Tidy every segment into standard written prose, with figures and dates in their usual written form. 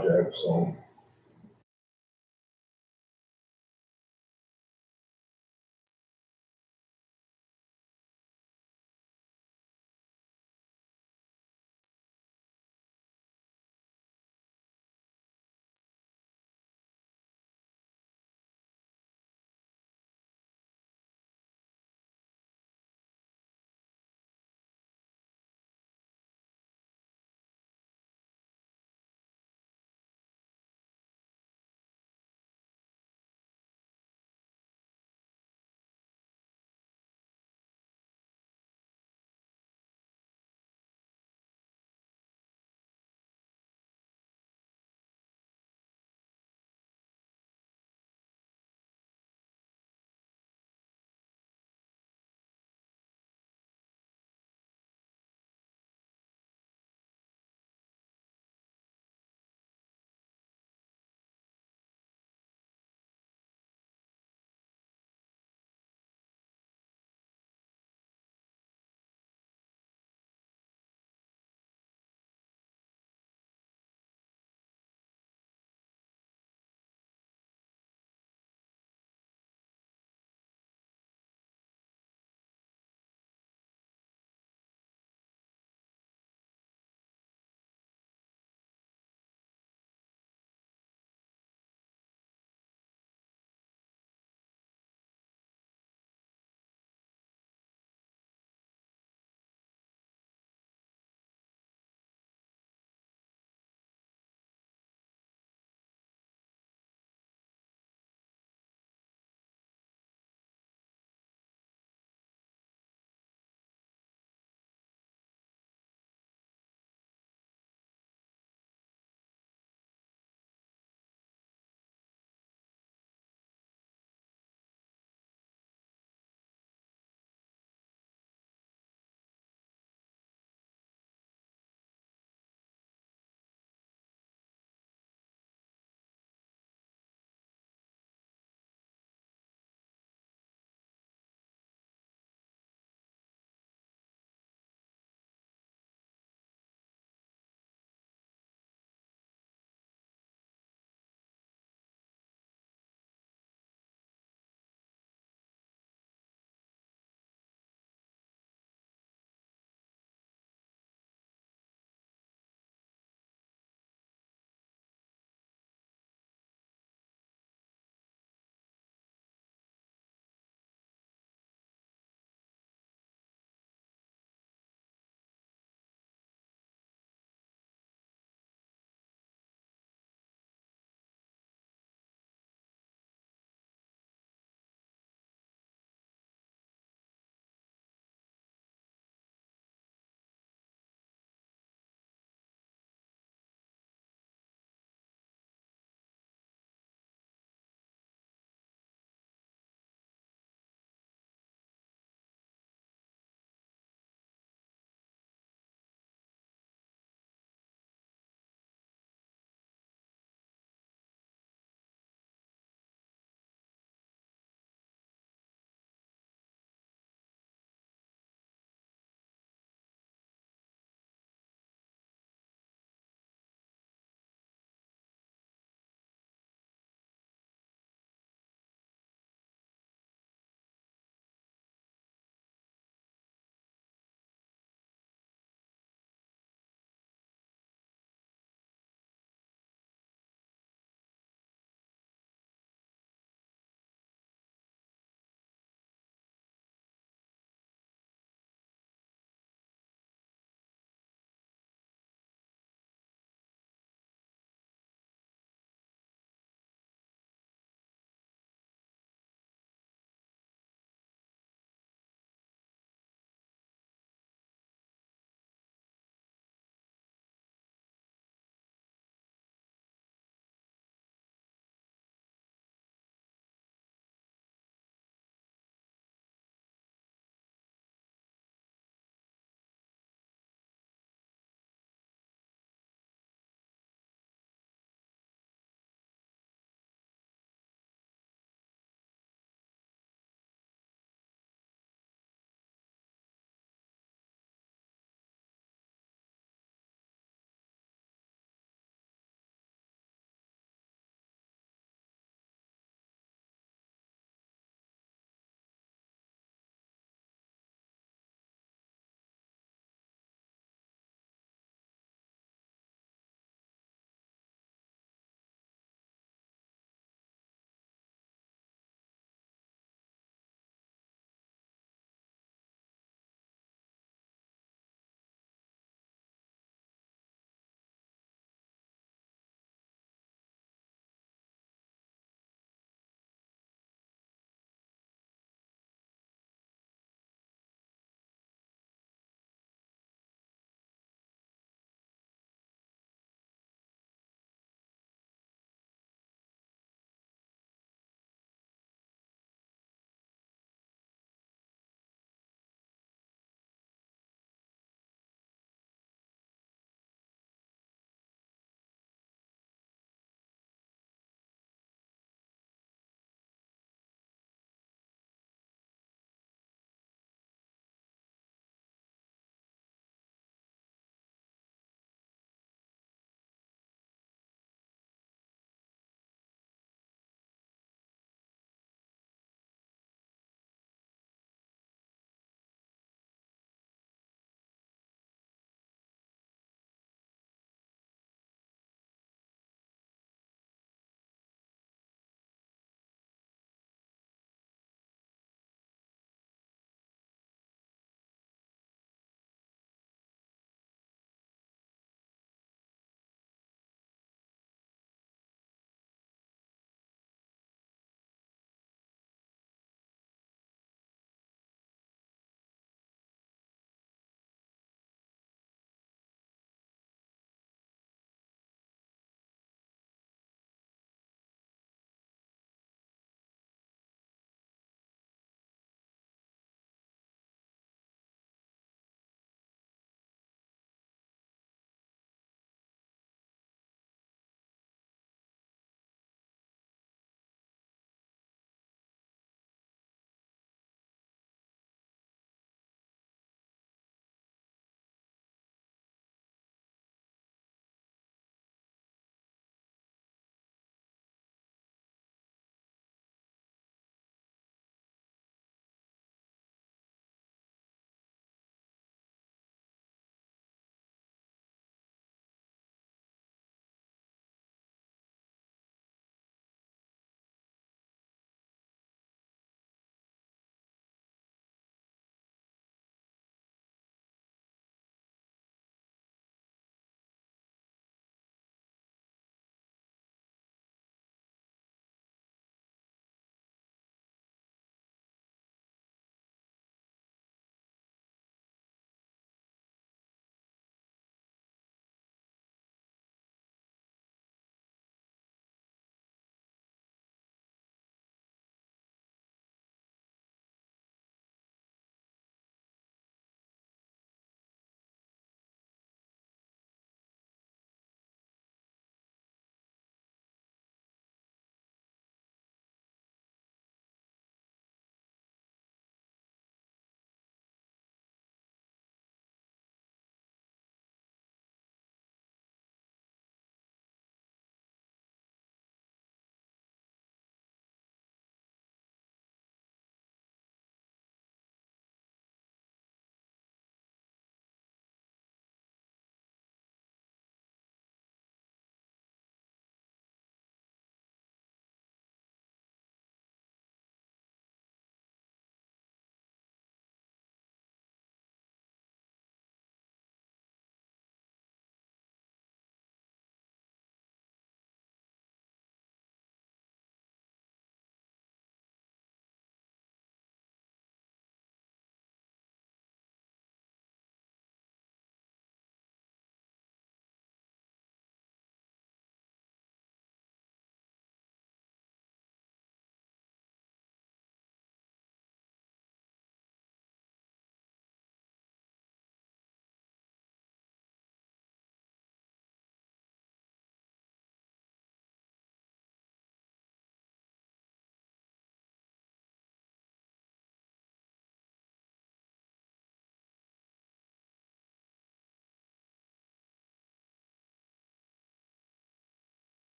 project, so.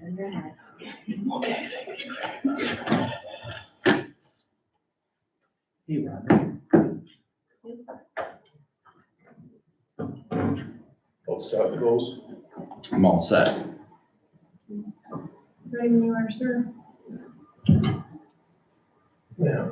Okay, thank you very much. Hey, Robert. All set with those? I'm all set. Ready when you are, sir. Yeah.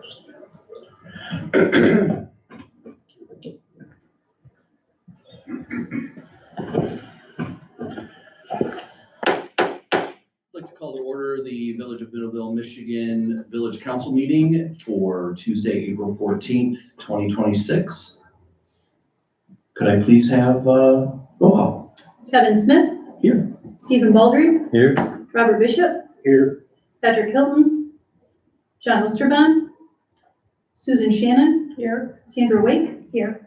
I'd like to call to order the Village of Middleville, Michigan Village Council meeting for Tuesday, April 14th, 2026. Could I please have roll call? Kevin Smith. Here. Stephen Baldry. Here. Robert Bishop. Here. Patrick Hilton. John Osterbaum. Susan Shannon. Here. Sandra Wake. Here.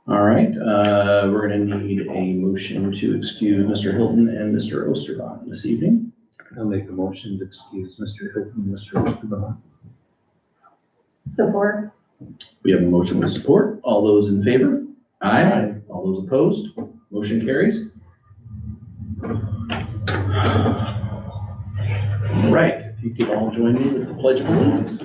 All right, we're gonna need a motion to excuse Mr. Hilton and Mr. Osterbaum this evening. I'll make a motion to excuse Mr. Hilton and Mr. Osterbaum. Support. We have a motion with support. All those in favor? Aye. All those opposed? Motion carries. All right, if you could all join me with the Pledge of Allegiance.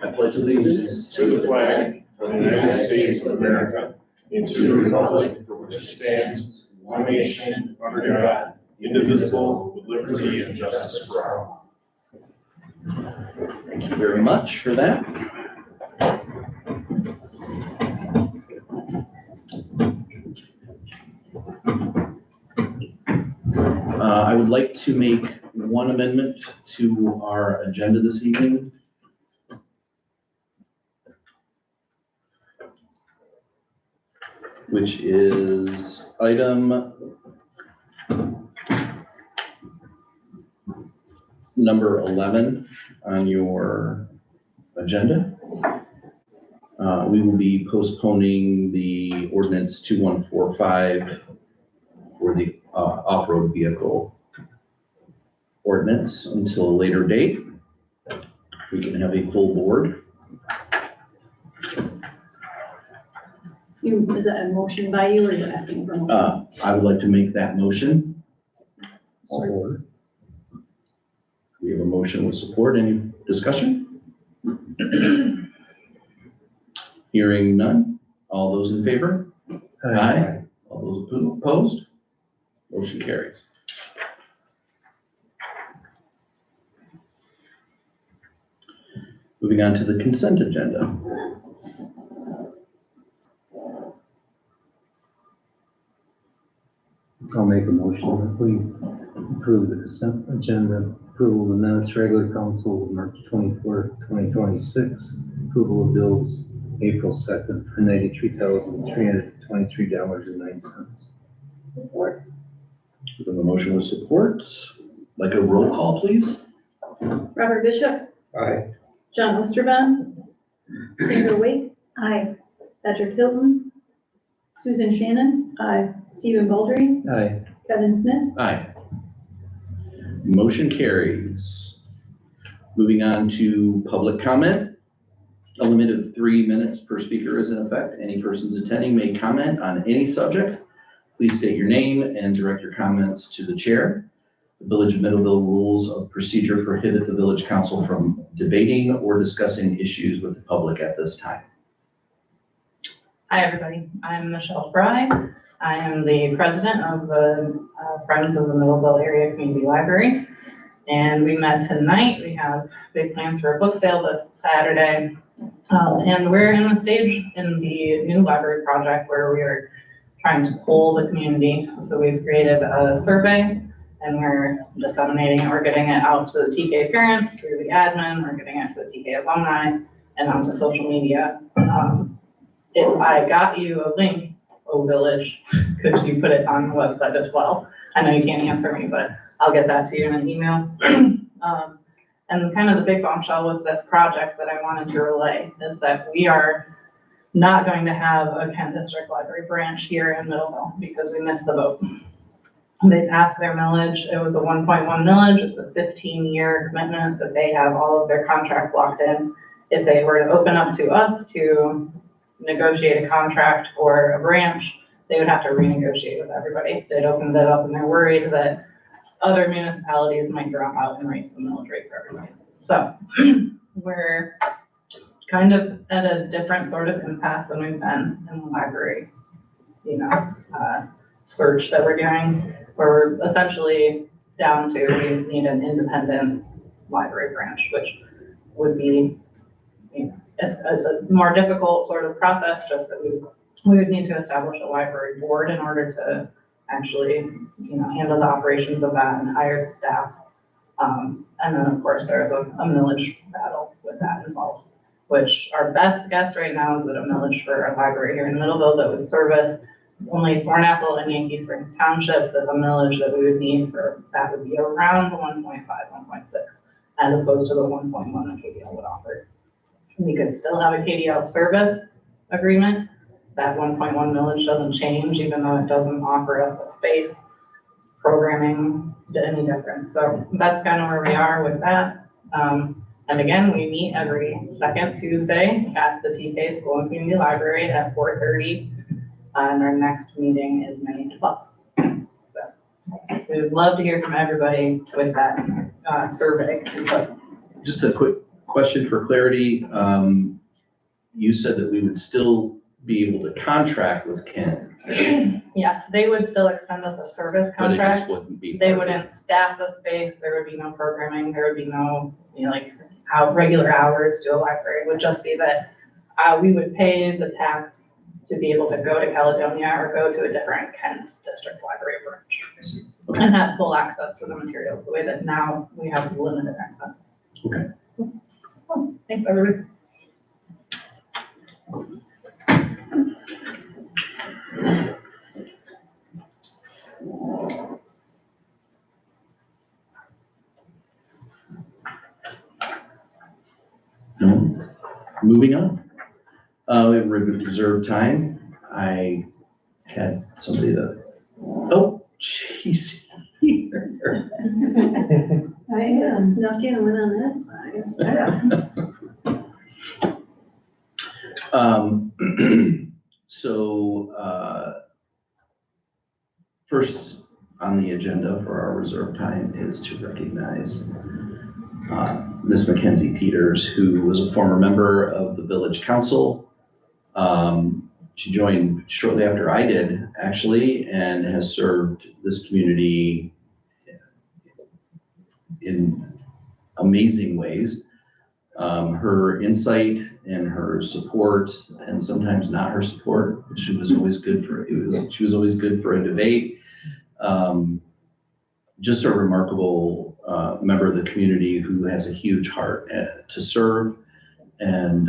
I pledge allegiance To the flag of the United States of America, and to the republic for which it stands, one nation, under God, indivisible, with liberty and justice for all. Thank you very much for that. I would like to make one amendment to our agenda this evening. Which is item number 11 on your agenda. We will be postponing the ordinance 2145 for the off-road vehicle ordinance until a later date. We can have a full board. Is that a motion by you or are you asking for a motion? I would like to make that motion. Support. We have a motion with support. Any discussion? Hearing none. All those in favor? Aye. All those opposed? Motion carries. Moving on to the consent agenda. I'll make a motion that we approve the consent agenda, approval of the minutes, regular council of March 24th, 2026, approval of bills April 2nd for $93,323.09. Support. We have a motion with support. Like a roll call, please. Robert Bishop. Aye. John Osterbaum. Sandra Wake. Aye. Patrick Hilton. Susan Shannon. Aye. Stephen Baldry. Aye. Kevin Smith. Aye. Motion carries. Moving on to public comment. A limit of 3 minutes per speaker is in effect. Any persons attending may comment on any subject. Please state your name and direct your comments to the chair. The Village of Middleville rules of procedure prohibit the village council from debating or discussing issues with the public at this time. Hi, everybody. I'm Michelle Fry. I am the president of the Friends of the Middleville Area Community Library. And we met tonight. We have big plans for a book sale this Saturday. And we're in the stage in the new library project where we are trying to poll the community. So we've created a survey and we're disseminating it. We're getting it out to the TK parents through the admin. We're getting it to the TK alumni and onto social media. If I got you a link, O Village, could you put it on the website as well? I know you can't answer me, but I'll get that to you in an email. And kind of the big bombshell with this project that I wanted to relay is that we are not going to have a Kent District Library branch here in Middleville because we missed the vote. They passed their millage. It was a 1.1 millage. It's a 15-year commitment that they have all of their contracts locked in. if they were to open up to us to negotiate a contract for a branch, they would have to renegotiate with everybody. If they'd opened it up and they're worried that other municipalities might drop out and raise the millage rate for everybody. So we're kind of at a different sort of impasse than we've been in the library, search that we're doing, where we're essentially down to, we need an independent library branch, which would be, it's a more difficult sort of process, just that we would need to establish a library board in order to actually, handle the operations of that and hire the staff. And then of course there's a millage battle with that involved, which our best guess right now is that a millage for a library here in Middleville that would service only Thornapple and Yankee Springs Township, that the millage that we would need for that would be around 1.5, 1.6, as opposed to the 1.1 that KDL would offer. We could still have a KDL service agreement. That 1.1 millage doesn't change, even though it doesn't offer us a space programming any different. So that's kind of where we are with that. And again, we meet every second Tuesday at the TK School and Community Library at 4:30. And our next meeting is May 12th. So we would love to hear from everybody with that survey. Just a quick question for clarity. You said that we would still be able to contract with Ken, Yes, they would still extend us a service but it just contract. wouldn't be. They wouldn't staff the space, there would be no programming, there would be no, like, how regular hours to a library. It would just be that we would pay the tax to be able to go to Caledonia or go to a different Kent district library branch. Okay. And have full access to the materials, the way that now we have limited access. Okay. So, thanks, everybody. Moving on. We have reserved time. I had somebody that, oh, jeez. I snuck in and went on that side. So, first on the agenda for our reserve time is to recognize Ms. Mackenzie Peters, who was a former member of the Village Council. She joined shortly after I did, actually, and has served this community in amazing ways. Her insight and her support, and sometimes not her support, which was always good for, she was always good for a debate. Just a remarkable member of the community who has a huge heart to serve. And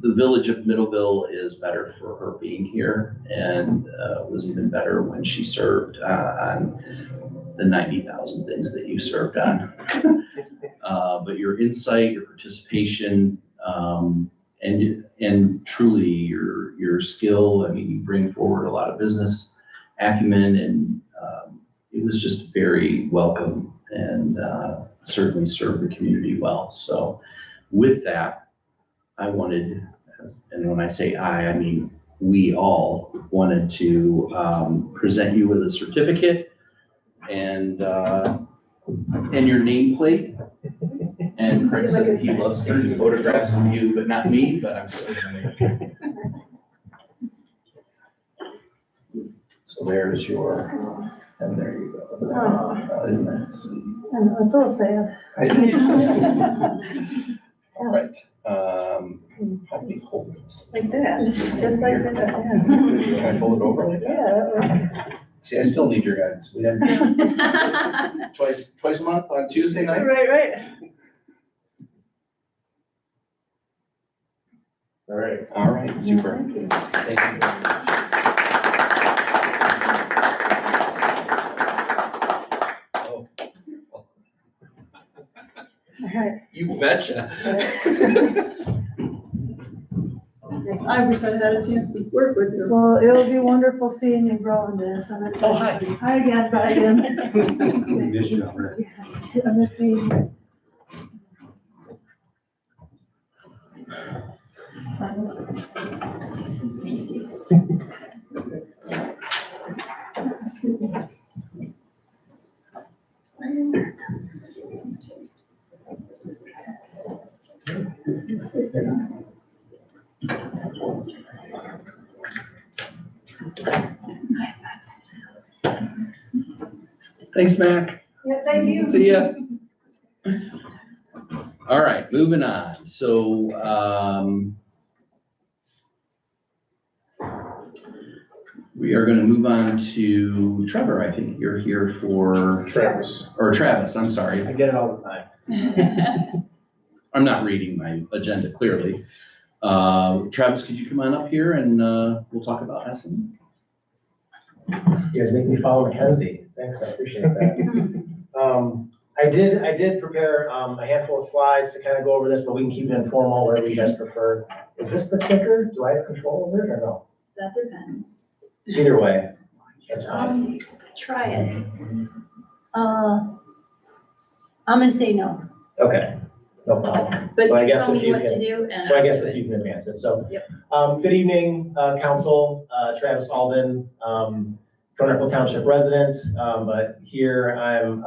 the village of Middleville is better for her being here, and was even better when she served on the 90,000 things that you served on. But your insight, your participation, and truly your skill, I mean, you bring forward a lot of business acumen, and it was just very welcome, and certainly served the community well. So with that, I wanted, and when I say I mean we all wanted to present you with a certificate and your nameplate. And Craig said he loves 30 photographs of you, but not me, but I'm still gonna make it. So there's your, and there you go. Isn't that sweet? I know, it's a little sad. All right, how do we hold this? Like that, just like that, yeah. Can I fold it over like that? Yeah, that See, I still need your guidance. We have works. twice a month on Tuesday night? Right. All right, super. Thank you. Thank you very much. Oh. All right. You betcha. I wish I had a chance to work with you. Well, it'll be wonderful seeing you grow in this. I'm excited. Oh, hi. Hi again, Brian. Miss you already. I miss being here. Thanks, Mac. Yeah, thank you. See ya. All right, moving on. So, we are gonna move on to Trevor. I think you're here for, Travis. or Travis, I'm sorry. I get it all the time. I'm not reading my agenda clearly. Travis, could you come on up here and, we'll talk about SME? You guys make me follow Mackenzie. Thanks, I appreciate that. I did prepare a handful of slides to kind of go over this, but we can keep it informal, whatever you guys prefer. Is this the clicker? Do I have control over it or no? That depends. Either way, that's fine. Try it. I'm gonna say no, Okay, no problem. but Well, I you guess tell if me you what can- to do and. So I guess if you can advance it, so. Yep. Good evening, council, Travis Alden, Thornapple Township resident, but here I'm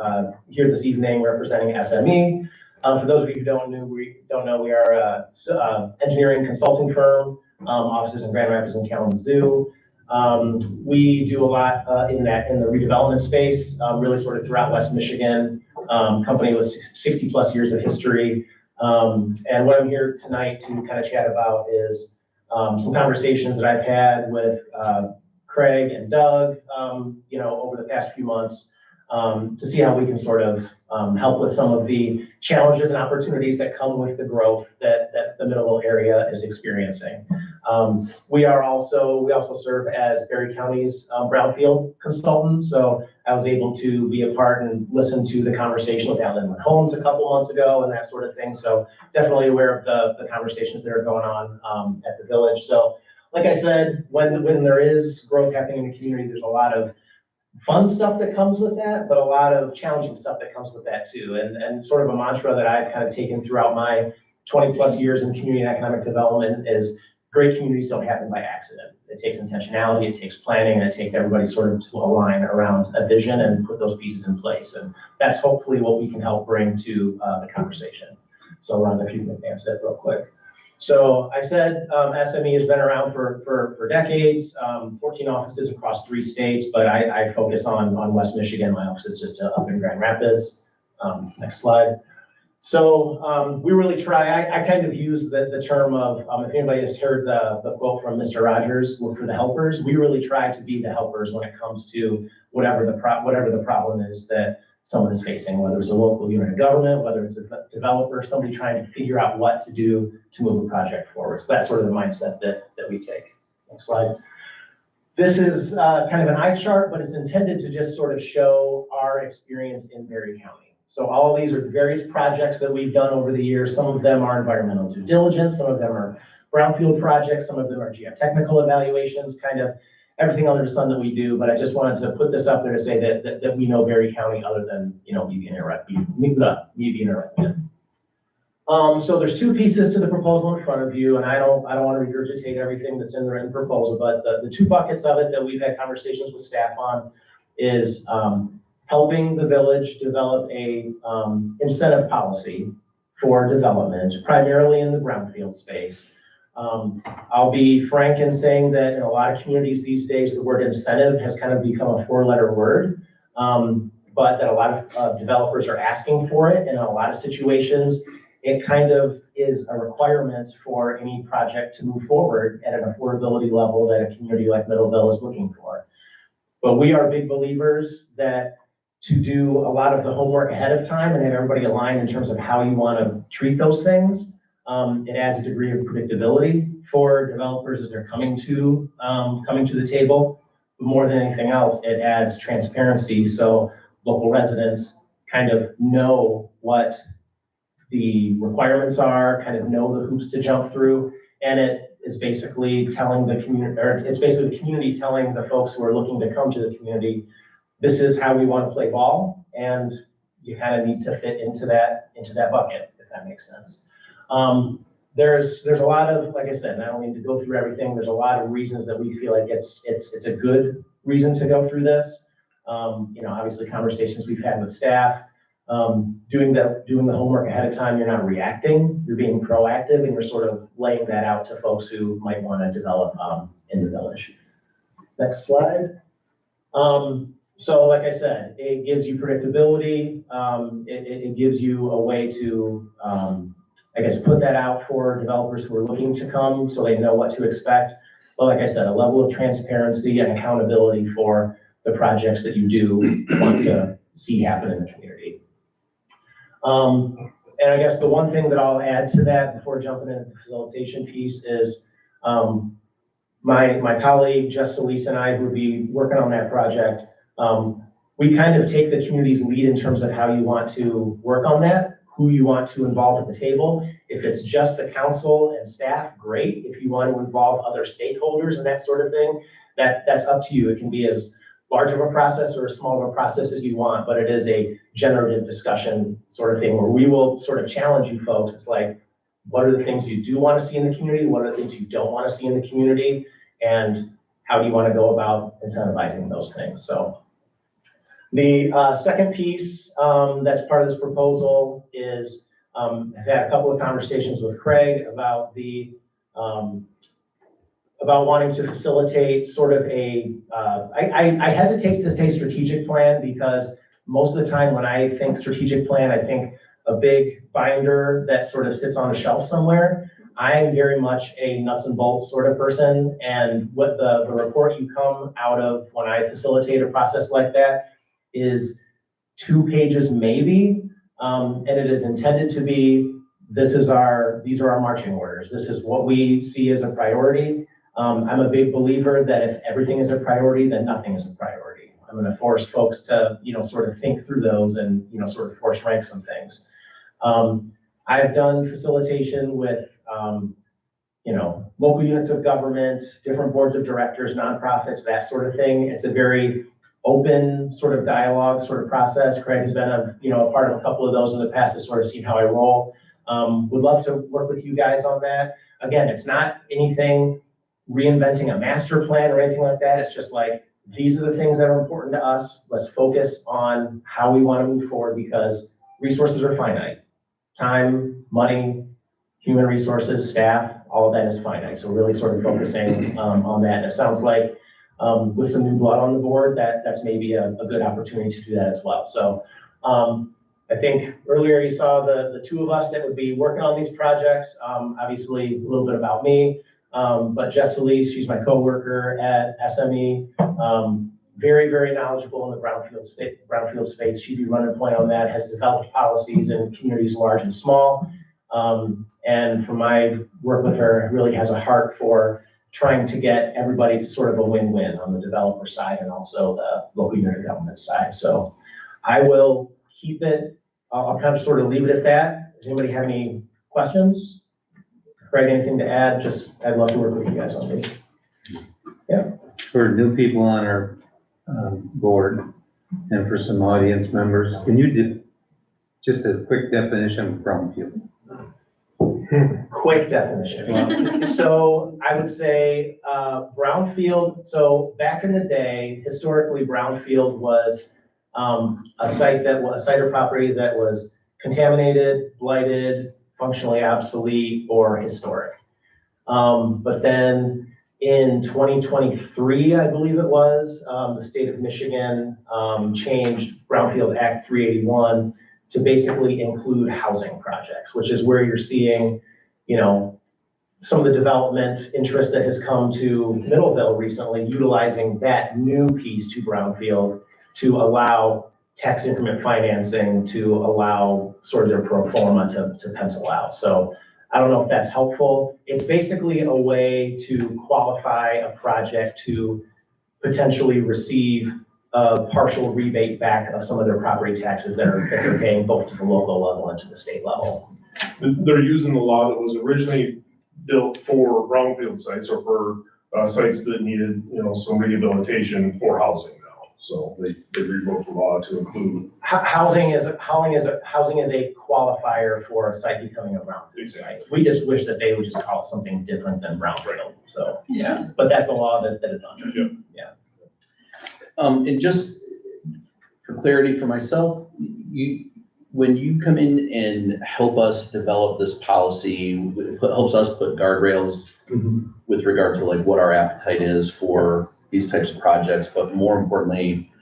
here this evening representing SME. For those of you who don't know, we are a engineering consulting firm, offices in Grand Rapids and Kalamazoo. We do a lot in the redevelopment space, really sort of throughout West Michigan. Company with 60 plus years of history. And what I'm here tonight to kind of chat about is some conversations that I've had with Craig and Doug, over the past few months, to see how we can sort of help with some of the challenges and opportunities that come with the growth that the Middleville area is experiencing. We also serve as Berry County's brownfield consultant. So I was able to be a part and listen to the conversation with Alan Homes a couple months ago and that sort of thing. So definitely aware of the conversations that are going on at the village. So like I said, when there is growth happening in the community, there's a lot of fun stuff that comes with that, but a lot of challenging stuff that comes with that too. And sort of a mantra that I've kind of taken throughout my 20 plus years in community and economic development is great communities don't happen by accident. It takes intentionality, it takes planning, and it takes everybody sort of to align around a vision and put those pieces in place. And that's hopefully what we can help bring to the conversation. So Rhonda, if you can advance that real quick. So I said SME has been around for decades, 14 offices across 3 states, but I focus on West Michigan. My office is just up in Grand Rapids. Next slide. So we really try, I kind of use the term of, if anybody has heard the quote from Mr. Rogers, look for the helpers. We really try to be the helpers when it comes to whatever the problem is that someone is facing, whether it's a local unit of government, whether it's a developer, somebody trying to figure out what to do to move a project forward. So that's sort of the mindset that we take. Next slide. This is kind of an eye chart, but it's intended to just sort of show our experience in Berry County. So all of these are various projects that we've done over the years. Some of them are environmental due diligence, some of them are brownfield projects, some of them are geotechnical evaluations, kind of everything under the sun that we do. But I just wanted to put this up there to say that we know Berry County other than, me being a resident. So there's 2 pieces to the proposal in front of you, and I don't want to regurgitate everything that's in the written proposal, but the 2 buckets of it that we've had conversations with staff on is helping the village develop a incentive policy for development, primarily in the brownfield space. I'll be frank in saying that in a lot of communities these days, the word incentive has kind of become a 4-letter word, but that a lot of developers are asking for it. And in a lot of situations, it kind of is a requirement for any project to move forward at an affordability level that a community like Middleville is looking for. But we are big believers that to do a lot of the homework ahead of time and have everybody aligned in terms of how you want to treat those things, it adds a degree of predictability for developers as they're coming to the table. But more than anything else, it adds transparency so local residents kind of know what the requirements are, kind of know the hoops to jump through, and it is basically telling the community, or it's basically the community telling the folks who are looking to come to the community, this is how we want to play ball, and you kind of need to fit into that bucket, if that makes sense. there's a lot of, like I said, and I don't need to go through everything, there's a lot of reasons that we feel like it's a good reason to go through this. Obviously conversations we've had with staff, doing the homework ahead of time, you're not reacting, you're being proactive, and you're sort of laying that out to folks who might want to develop in the village. Next slide. So like I said, it gives you predictability. It gives you a way to, put that out for developers who are looking to come so they know what to expect. But like I said, a level of transparency and accountability for the projects that you do want to see happen in the community. And I guess the one thing that I'll add to that before jumping into the facilitation piece is my colleague, Jess Solis, and I, who would be working on that project, we kind of take the community's lead in terms of how you want to work on that, who you want to involve at the table. If it's just the council and staff, great. If you want to involve other stakeholders and that sort of thing, that's up to you. It can be as large of a process or as small of a process as you want, but it is a generative discussion sort of thing where we will sort of challenge you folks. It's like, what are the things you do want to see in the community? What are the things you don't want to see in the community? And how do you want to go about incentivizing those things? So the second piece that's part of this proposal is I've had a couple of conversations with Craig about about wanting to facilitate sort of I hesitate to say strategic plan because most of the time when I think strategic plan, I think a big binder that sort of sits on a shelf somewhere. I'm very much a nuts and bolts sort of person, and what the report you come out of when I facilitate a process like that is 2 pages maybe, and it is intended to be, these are our marching orders. This is what we see as a priority. I'm a big believer that if everything is a priority, then nothing is a priority. I'm going to force folks to, sort of think through those and, sort of force rank some things. I've done facilitation with, local units of government, different boards of directors, nonprofits, that sort of thing. It's a very open sort of dialogue sort of process. Craig has been a part of a couple of those in the past to sort of see how I roll. Would love to work with you guys on that. Again, it's not anything reinventing a master plan or anything like that. It's just like, these are the things that are important to us. Let's focus on how we want to move forward because resources are finite. Time, money, human resources, staff, all of that is finite. So really sort of focusing on that. And it sounds like with some new blood on the board, that's maybe a good opportunity to do that as well. So I think earlier you saw the two of us that would be working on these projects. Obviously a little bit about me, but Jess Solis, she's my coworker at SME. Very, very knowledgeable in the brownfield space. She'd be running point on that, has developed policies in communities large and small. And from my work with her, really has a heart for trying to get everybody to sort of a win-win on the developer side and also the local unit of government side. So I will keep it, I'll kind of sort of leave it at that. Does anybody have any questions? Craig, anything to add? I'd love to work with you guys on this. Yeah. For new people on our board and for some audience members, can you do just a quick definition of brownfield? Quick definition. So I would say brownfield, so back in the day, historically brownfield was a site or property that was contaminated, blighted, functionally obsolete, or historic. But then in 2023, I believe it was, the state of Michigan changed Brownfield Act 381 to basically include housing projects, which is where you're seeing, some of the development interest that has come to Middleville recently, utilizing that new piece to Brownfield to allow tax increment financing, to allow sort of their pro forma to pencil out. So I don't know if that's helpful. It's basically a way to qualify a project to potentially receive a partial rebate back of some of their property taxes that they're paying both to the local level and to the state level. They're using the law that was originally built for brownfield sites or for sites that needed, some rehabilitation for housing now. So they rewrote the law to include. Housing is a qualifier for a site becoming a brownfield site. We just wish that they would just call it something different than brownfield, so, yeah, but that's the law that it's under. Yeah. And just for clarity for myself, when you come in and help us develop this policy, helps us put guardrails with regard to like what our appetite is for these types of projects, but more importantly,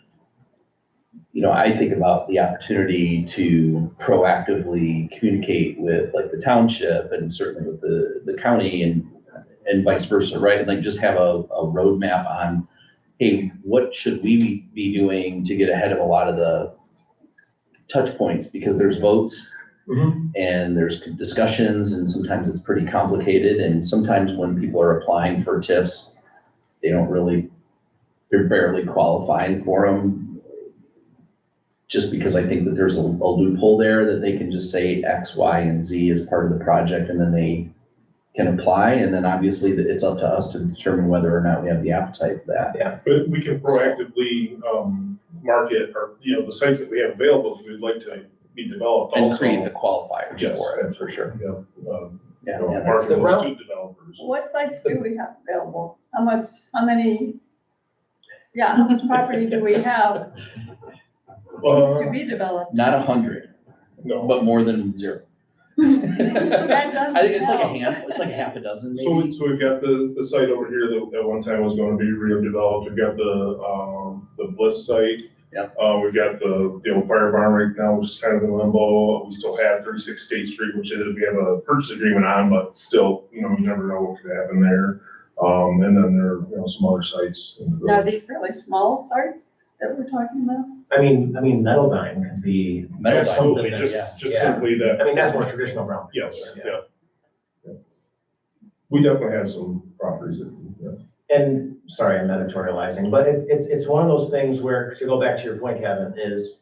I think about the opportunity to proactively communicate with like the township and certainly with the county and vice versa, right? And like just have a roadmap on, hey, what should we be doing to get ahead of a lot of the touch points, because there's votes and there's discussions, and sometimes it's pretty complicated. And sometimes when people are applying for TIFs, they're barely qualifying for them, just because I think that there's a loophole there that they can just say X, Y, and Z as part of the project, and then they can apply. And then obviously it's up to us to determine whether or not we have the appetite for that. Yeah. But we can proactively market or, the sites that we have available, we'd like to be developed also. And create the qualifiers Yes, for it, for sure. Yeah, Market that's- those to developers. What sites do we have available? How much property do we have to be developed? Not 100, No. but more than 0. I think it's like it's like half a dozen So maybe. we've got the site over here that at one time was going to be redeveloped. We've got the Bliss site. Yep. We've got the old fire barn right now, which is kind of in limbo. We still have 36 State Street, which we have a purchase agreement on, but still, you never know what could happen there. And then there are, some other sites. In the Now, village. these really small sites that we're talking about? I mean, Meadowdine could be. Absolutely, something that- just yeah. simply that. I mean, that's more traditional brownfield. Yes, yeah. We definitely have some properties that, And sorry, I'm editorializing, but it's one of those things where, to go back to your point, Kevin, is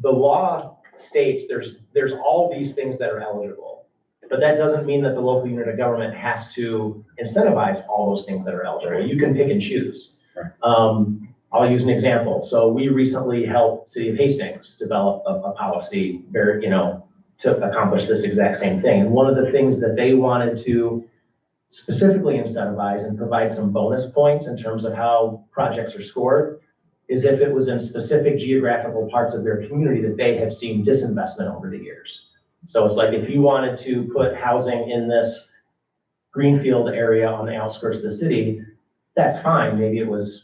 the law states there's all these things that are eligible, but that doesn't mean that the local unit of government has to incentivize all those things that are eligible. You can pick and choose. Right. I'll use an example. So we recently helped City of Hastings develop a policy to accomplish this exact same thing. And one of the things that they wanted to specifically incentivize and provide some bonus points in terms of how projects are scored is if it was in specific geographical parts of their community that they had seen disinvestment over the years. So it's like, if you wanted to put housing in this greenfield area on the outskirts of the city, that's fine. Maybe it was,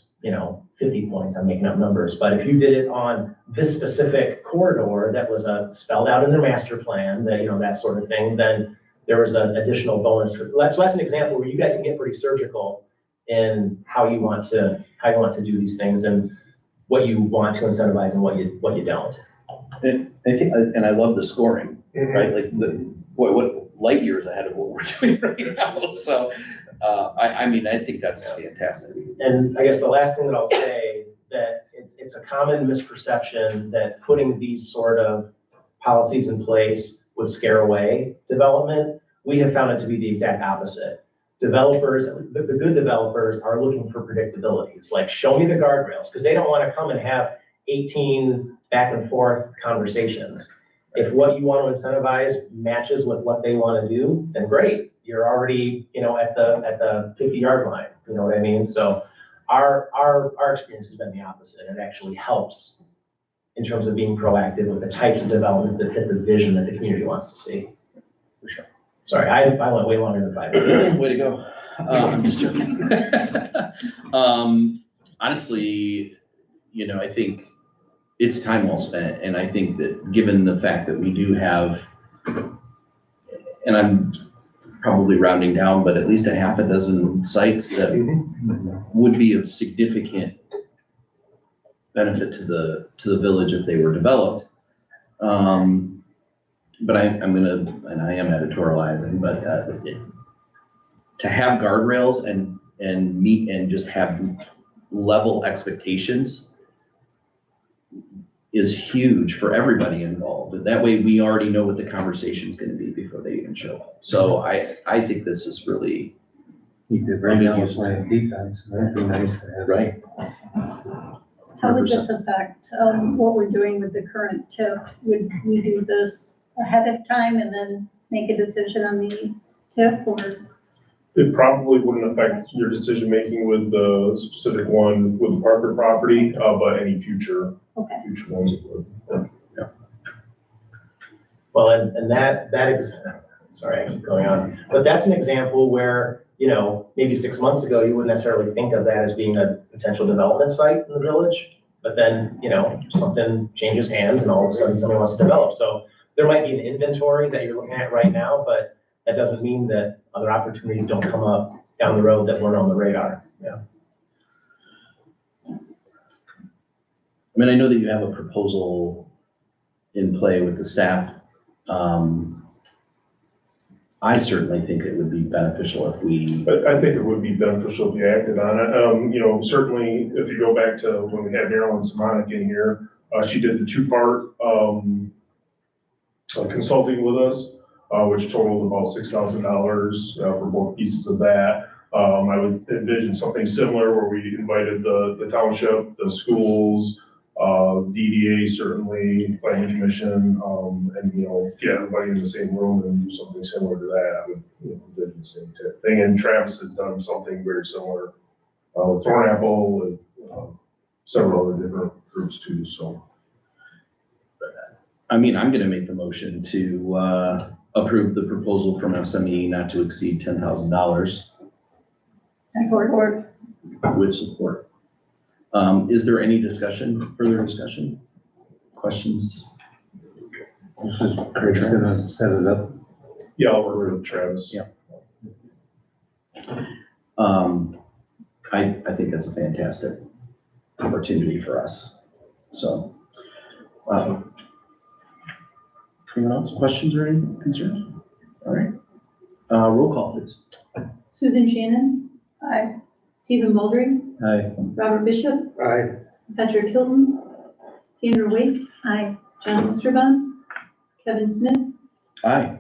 50 points, I'm making up numbers. But if you did it on this specific corridor that was spelled out in their master plan, that sort of thing, then there was an additional bonus. So that's an example where you guys can get pretty surgical in how you want to do these things and what you want to incentivize and what you don't. And I think, and I love the scoring, right? Like what light years ahead of what we're doing right now. So, I think that's fantastic. And I guess the last thing that I'll say, that it's a common misperception that putting these sort of policies in place would scare away development. We have found it to be the exact opposite. Developers, the good developers are looking for predictability. It's like, show me the guardrails, because they don't want to come and have 18 back and forth conversations. If what you want to incentivize matches with what they want to do, then great. You're already, at the 50-yard line. You know what I mean? So our experience has been the opposite. It actually helps in terms of being proactive with the types of development that fit the vision that the community wants to see. For sure. Sorry, I went way longer than 5 minutes. Way to go. I'm just joking. Honestly, I think it's time well spent. And I think that given the fact that we do have, and I'm probably rounding down, but at least a half a dozen sites that would be of significant benefit to the village if they were developed. But I am editorializing, but to have guardrails and meet and just have level expectations is huge for everybody involved. That way we already know what the conversation is going to be before they even show up. So I think this is really You could right now playing defense, that'd be nice to have. right. How would this affect, what we're doing with the current TIF? Would we do this ahead of time and then make a decision on the TIF, or? It probably wouldn't affect your decision-making with the specific one with the Parker property, but any future Okay. ones it would. Well, and that is, sorry, I keep going on, but that's an example where, you know, maybe 6 months ago, you wouldn't necessarily think of that as being a potential development site in the village. But then, you know, something changes hands and all of a sudden somebody wants to develop. So there might be an inventory that you're looking at right now, but that doesn't mean that other opportunities don't come up down the road that weren't on the radar. Yeah. I mean, I know that you have a proposal in play with the staff. I certainly think it would be beneficial if we, But I think it would be beneficial if you acted on it. You know, certainly if you go back to when we had Marilyn Simonik in here, she did the two-part, consulting with us, which totaled about $6,000, for both pieces of that. I would envision something similar where we invited the township, the schools, DDA certainly, planning commission, and, you know, get everybody in the same room and do something similar to that. I would, you know, envision the same type thing. And Travis has done something very similar, with Thornapple and, several other different groups too, so. I mean, I'm gonna make the motion to, approve the proposal from SME not to exceed $10,000 Support. with support. Is there any discussion, further discussion? Questions? This is Craig's gonna set it up. Yeah, I'll work with Travis. Yeah. I think that's a fantastic opportunity for us. So, anyone else, questions or any concerns? All right, roll call please. Susan Shannon. Aye. Stephen Baldry. Aye. Robert Bishop. Aye. Patrick Hilton. Sandra Wake. Aye. John Osterbaum. Kevin Smith. Aye.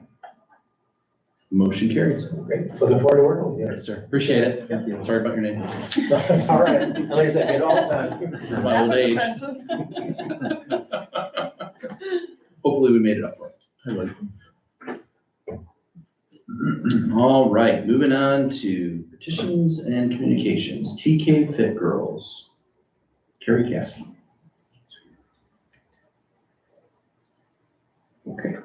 Motion carries. Great. Looking forward to working with you. Yes, sir. Appreciate it. Yeah. Sorry about your name. That's all right. And like I said, I get it all the time. This is my old age. Hopefully we made it up for it. All right, moving on to petitions and communications. TK Fit Girls. Carrie Caskey. Okay,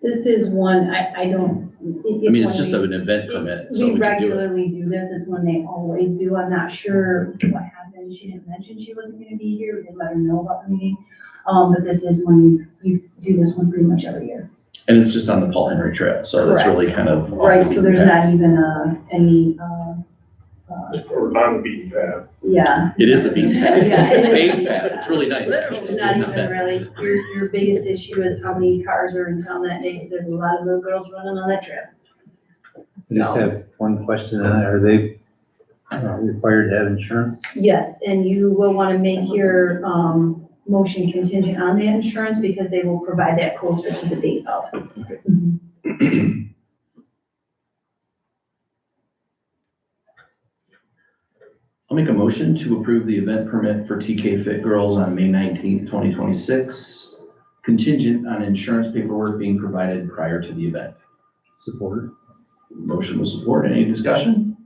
This is one, I don't. I mean, it's just an event permit, so We we can do it. regularly do this, it's one they always do, I'm not sure what happened, she didn't mention she wasn't gonna be here, we didn't let her know about the meeting. But this is one, you do this one pretty much every year. And it's just on the Paul Henry Trail, so that's Correct. really kind of. Right, so there's not even, any, Or on the beaten path. yeah. It is the beaten path. Yeah, It's it is. paved path, it's really nice. There's actually. not even really, your biggest issue is how many cars are in town that day, because there's a lot of little girls running on that trail. I just have one question on that. Are they required to have insurance? Yes, and you will want to make your motion contingent on the insurance because they will provide that closer to the date of. Mhm. I'll make a motion to approve the event permit for TK Fit Girls on May 19th, 2026, contingent on insurance paperwork being provided prior to the event. Support. Motion with support. Any discussion?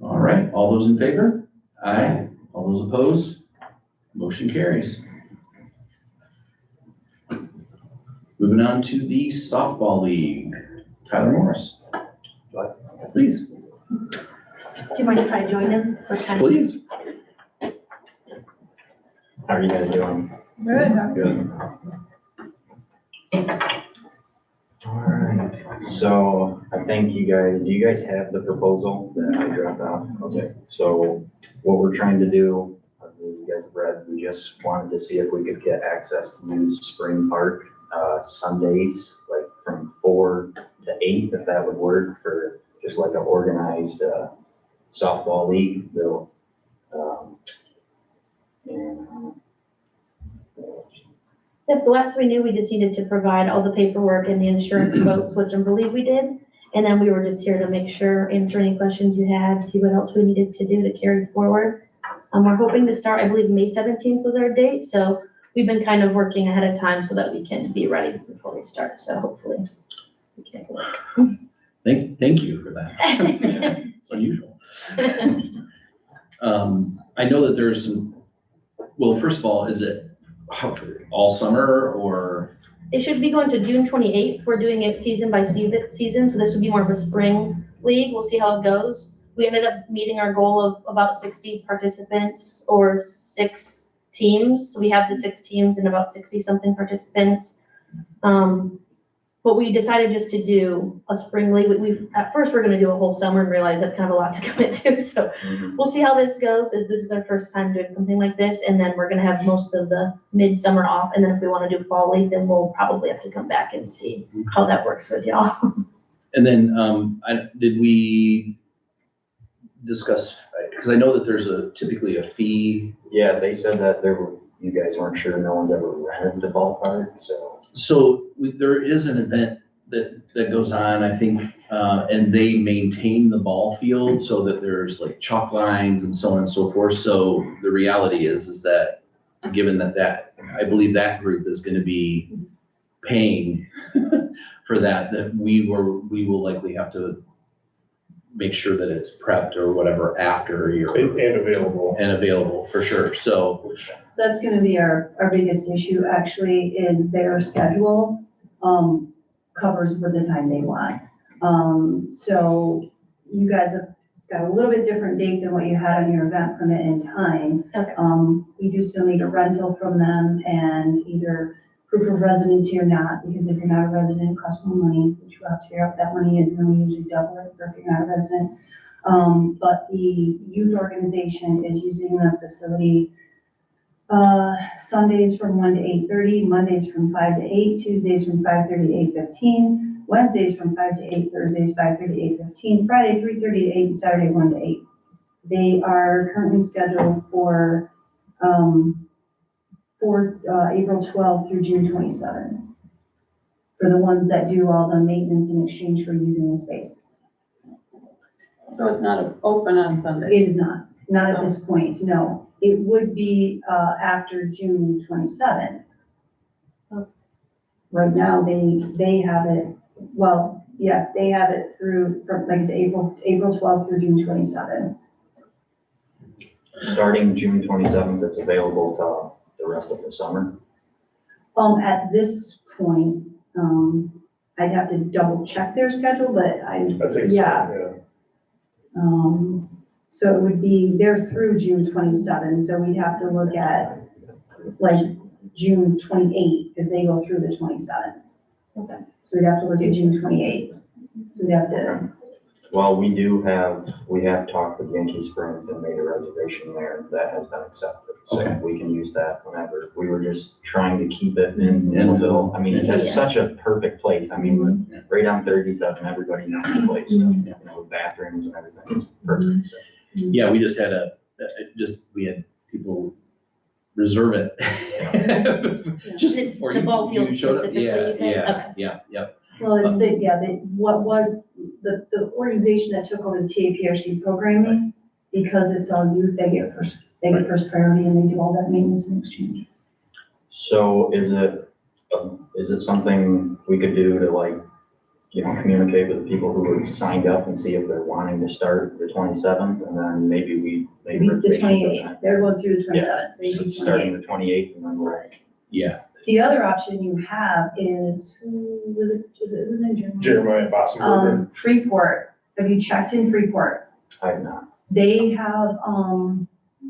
All right, all those in favor? Aye. All those opposed? Motion carries. Moving on to the softball league. Tyler Morris. Please, Do you mind if I join in for time? please. How are you guys doing? Good. Good. Alright, so I think do you guys have the proposal that I dropped off? Okay, so what we're trying to do, you guys have read, we just wanted to see if we could get access to use Spring Park, Sundays, like from 4 to 8, if that would work for just like an organized, softball league. They'll, and, Yep, the last we knew, we just needed to provide all the paperwork and the insurance quotes, which I believe we did. And then we were just here to make sure, answer any questions you had, see what else we needed to do to carry forward. We're hoping to start, I believe, May 17th was our date, so we've been kind of working ahead of time so that we can be ready before we start, so hopefully we can make it work. Thank you for that. It's unusual. I know that there's some, well, first of all, is it all summer or? It should be going to June 28th. We're doing it season by season, so this would be more of a spring league. We'll see how it goes. We ended up meeting our goal of about 60 participants or 6 teams. So we have the 6 teams and about 60-something participants. But we decided just to do a spring league. At first, we're gonna do a whole summer and realize that's kind of a lot to commit to. So we'll see how this goes. This is our first time doing something like this. And then we're gonna have most of the midsummer off. And then if we wanna do fall league, then we'll probably have to come back and see how that works with y'all. And then, did we discuss, because I know that there's typically a fee. Yeah, they said that you guys weren't sure, no one's ever rented the ballpark, so. So there is an event that goes on, I think, and they maintain the ball field so that there's like chalk lines and so on and so forth. So the reality is that given that I believe that group is gonna be paying for that we will likely have to make sure that it's prepped or whatever after And available. for sure. So That's gonna be our biggest issue, actually, is their schedule, covers for the time they want. So you guys have got a little bit different date than what you had on your event permit in time. Okay. We do still need a rental from them and either proof of residency or not, because if you're not a resident, it costs more money, which we'll have to figure out what that money is, and we usually double it if you're not a resident. But the youth organization is using the facility Sundays from 1 to 8:30, Mondays from 5 to 8, Tuesdays from 5:30 to 8:15, Wednesdays from 5 to 8, Thursdays 5:30 to 8:15, Friday 3:30 to 8, and Saturday 1 to 8. They are currently scheduled for April 12th through June 27th. For the ones that do all the maintenance in exchange for using the space. So it's not open on Sunday? It is not at this point, no. It would be, after June 27th. Right now, they have it, well, yeah, they have it through, from, like I said, April 12th through June 27th. Starting June 27th, it's available to the rest of the summer. At this point, I'd have to double check their schedule, but I think so, yeah. yeah. So it would be, they're through June 27th, so we'd have to look at like June 28th, because they go through the 27th. Okay. So we'd have to look at June 28th. So we'd have to, Well, we have talked with Yankee Springs and made a reservation there, that has been accepted. So Okay. we can use that whenever, we were just trying to keep it in Millville. I mean, it's such a perfect place, I mean, right on 37, everybody knows the place, so, you know, with bathrooms and everything, it's perfect, so. yeah, we just had we had people reserve it. Just It's before the ball you field showed up. specifically, you said? Okay. Yeah. well, it's what was the organization that took over the TAPRC programming, because it's all youth, they get first priority and they do all that maintenance and exchange. So is it something we could do to, like, you know, communicate with the people who have signed up and see if they're wanting to start the 27th, and then maybe The 28th, they're going through the 27th, so you do 28th. starting the 28th, and then we're. Yeah. The other option you have is, who was it, is his name Jeremiah Bossenberger. Freeport. Have you checked in Freeport? I have not. They have,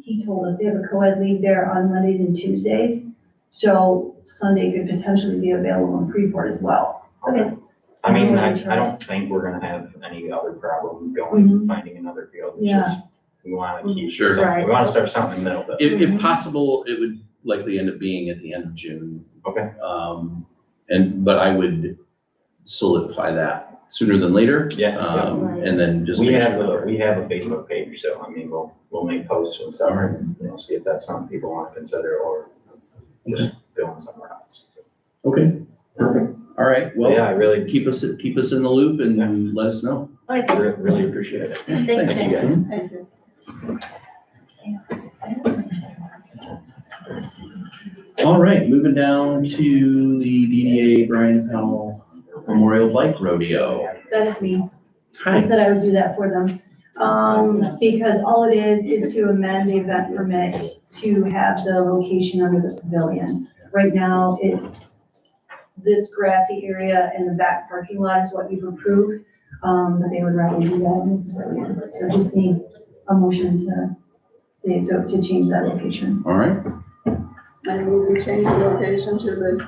he told us they have a co-ed league there on Mondays and Tuesdays. So Sunday could potentially be available in Freeport as well. Okay. I mean, I don't think we're gonna have any other problem going, finding another field. It's Yeah. just, we wanna keep. Sure. something- Right. We wanna start something in the middle, but. If possible, it would likely end up being at the end of June. Okay. But I would solidify that sooner than later. Yeah. And then just We make have sure. we have a Facebook page, so I mean, we'll make posts and stuff, and, you know, see if that's something people wanna consider, or just going somewhere else. Okay, perfect. All right, Well, yeah, well, I really, keep us in the loop and let us know. Okay, really appreciate it. thanks, Thank you, guys. guys. Thank you. All right, moving down to the DDA Brian Powell Memorial Bike Rodeo. That is me. I Hi. said I would do that for them. Because all it is to amend the event permit to have the location under the pavilion. Right now, it's this grassy area in the back parking lot is what you've approved, but they would rather do that in the pavilion. So just need a motion to change that location. All right, I move we change the location to the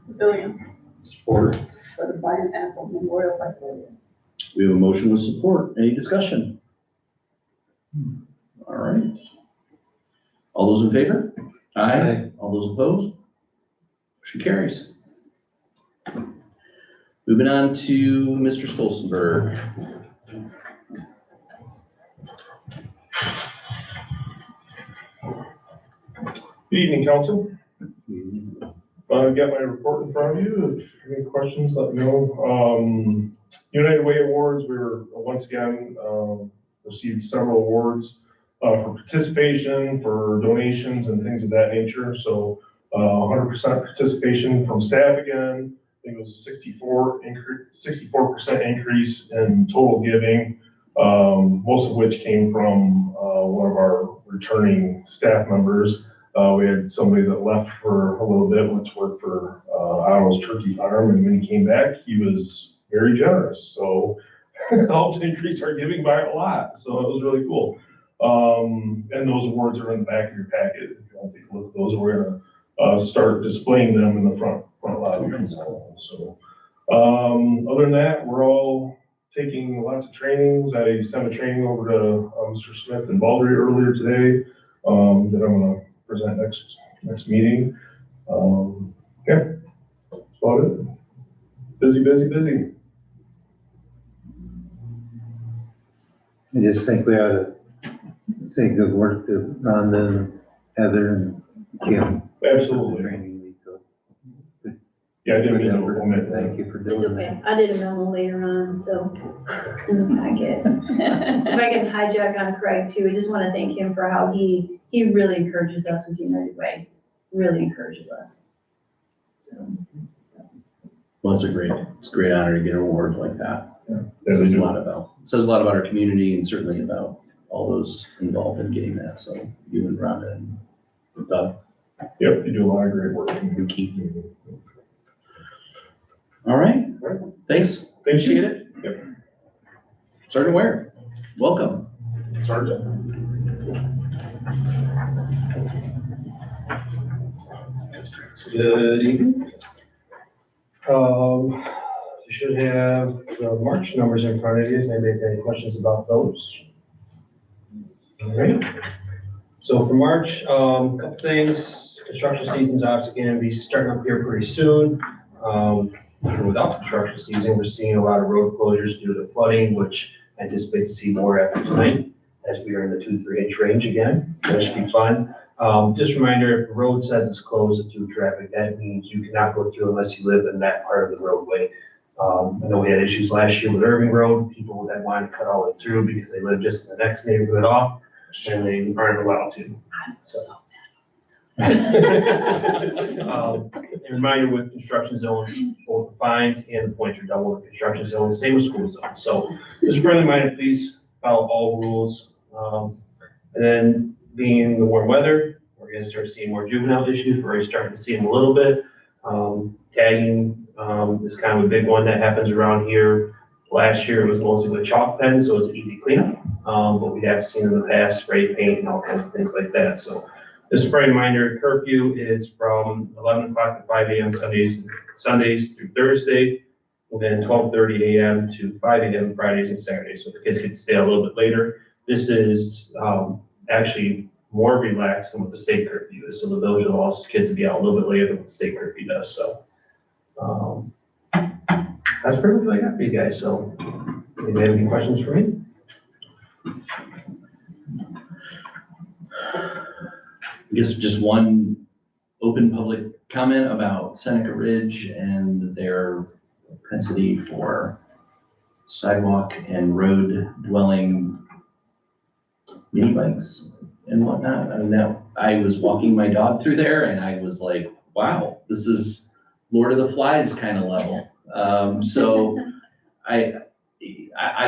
pavilion Support. for the Brian Apple Memorial Bike Rodeo. we have a motion with support. Any discussion? All right. All those in favor? Aye. All those opposed? Motion carries. Moving on to Mr. Stolzenberg. Good evening, council. Got my report in front of you. If you have any questions, let me know. United Way Awards, we were once again, received several awards, for participation, for donations and things of that nature. So, 100% participation from staff again. I think it was 64% increase in total giving, most of which came from, one of our returning staff members. We had somebody that left for a little bit, went to work for Otto's Turkey Farm, and when he came back, he was very generous. So it helped increase our giving by a lot. So it was really cool. And those awards are in the back of your packet. If you want to take a look at those, we're gonna start displaying them in the front lobby. So other than that, we're all taking lots of trainings. I sent a training over to Mr. Smith and Baldry earlier today that I'm gonna present next meeting. Yeah, that's about it. Busy. I just think we ought to say good work to Rhonda and Heather and Kim. Absolutely. Training week. So, Yeah, I didn't mean to omit that. Thank you for It's doing okay. that. I did a memo later on, so in the packet. If I can hijack on Craig too, I just want to thank him for how he really encourages us with United Way. Really encourages us. So. Well, it's a great honor to get an award like that. Yeah, It says they a do. lot about our community and certainly about all those involved in getting that. So you and Rhonda and Doug Yep, you do a lot of great work. and Keith. All right, thanks. Thank you. Appreciate it. Yep. Sergeant Ware, welcome. Sergeant. Good evening. You should have the March numbers in front of you, if anybody has any questions about those. All right. So for March, a couple things, construction season's obviously gonna be starting up here pretty soon. Even without construction season, we're seeing a lot of road closures due to flooding, which I anticipate to see more after tonight, as we are in the 2-3 inch range again. So that should be fun. Just a reminder, if the road says it's closed through traffic, that means you cannot go through unless you live in that part of the roadway. I know we had issues last year with Irving Road, people that wanted to cut all the way through because they live just in the next neighborhood off, and they aren't allowed to. So. A reminder with construction zones, both the fines and the points are double with construction zones, same with school zones. So just a friendly reminder, please follow all rules. And then being the warm weather, we're gonna start seeing more juvenile issues. We're already starting to see them a little bit. Tagging is kind of a big one that happens around here. Last year it was mostly with chalk pens, so it's an easy cleanup. But we have seen in the past spray paint and all kinds of things like that. So just a friendly reminder, curfew is from 11 o'clock to 5 a.m. Sundays through Thursday, and then 12:30 a.m. to 5 a.m. Fridays and Saturdays. So the kids get to stay a little bit later. This is actually more relaxed than what the state curfew is. So the village allows kids to be out a little bit later than what the state curfew does. So that's pretty much what I got for you guys. So anybody have any questions for me? I guess just one open public comment about Seneca Ridge and their propensity for sidewalk and road dwelling mini bikes and whatnot. I mean, I was walking my dog through there and I was like, wow, this is Lord of the Flies kind of level. So I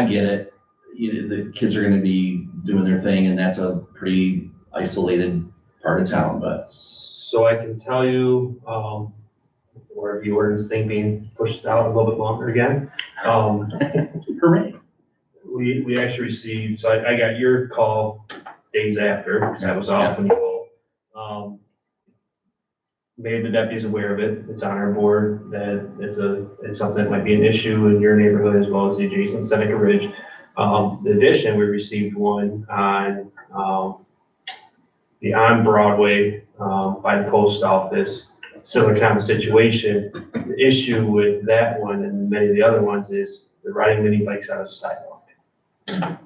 get it. You know, the kids are gonna be doing their thing, and that's a pretty isolated part of town, but So I can tell you, where the ordinance thing being pushed out a little bit longer again. hooray. We actually received, so I got your call days after, because I was off when you called. Made the deputies aware of it, it's on our board, that it's something that might be an issue in your neighborhood as well as the adjacent Seneca Ridge. In addition, we received one on, on Broadway, by the post office, similar kind of situation. The issue with that one and many of the other ones is they're riding mini bikes on a sidewalk.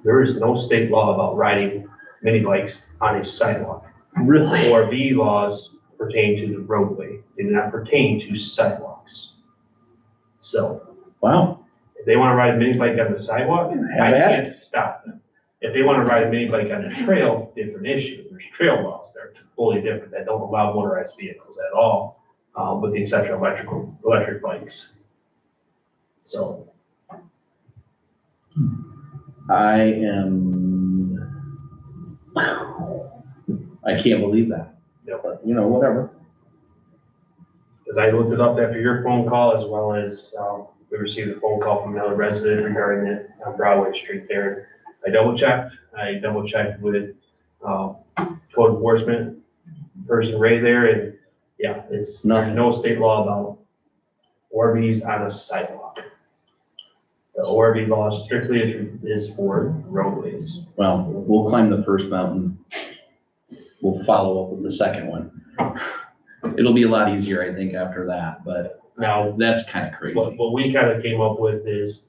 There is no state law about riding mini bikes on a sidewalk. Really? ORV laws pertain to the roadway, they do not pertain to sidewalks. So, Wow. if they wanna ride a mini bike on the sidewalk, I Have at can't stop them. If they wanna ride a mini bike on the trail, different issue, there's trail laws that are totally different, that don't allow motorized vehicles at all, with the exception of electric bikes. So, I can't believe that. Yeah. But, you know, whatever. because I looked it up after your phone call, as well as, we received a phone call from another resident regarding it on Broadway Street there. I double checked with, code enforcement person Ray there, and yeah, there's no state law about ORVs on a sidewalk. The ORV law strictly is for roadways. Well, we'll climb the first mountain. We'll follow up with the second one. It'll be a lot easier, I think, after that, but Now, that's kind of crazy. what we kind of came up with is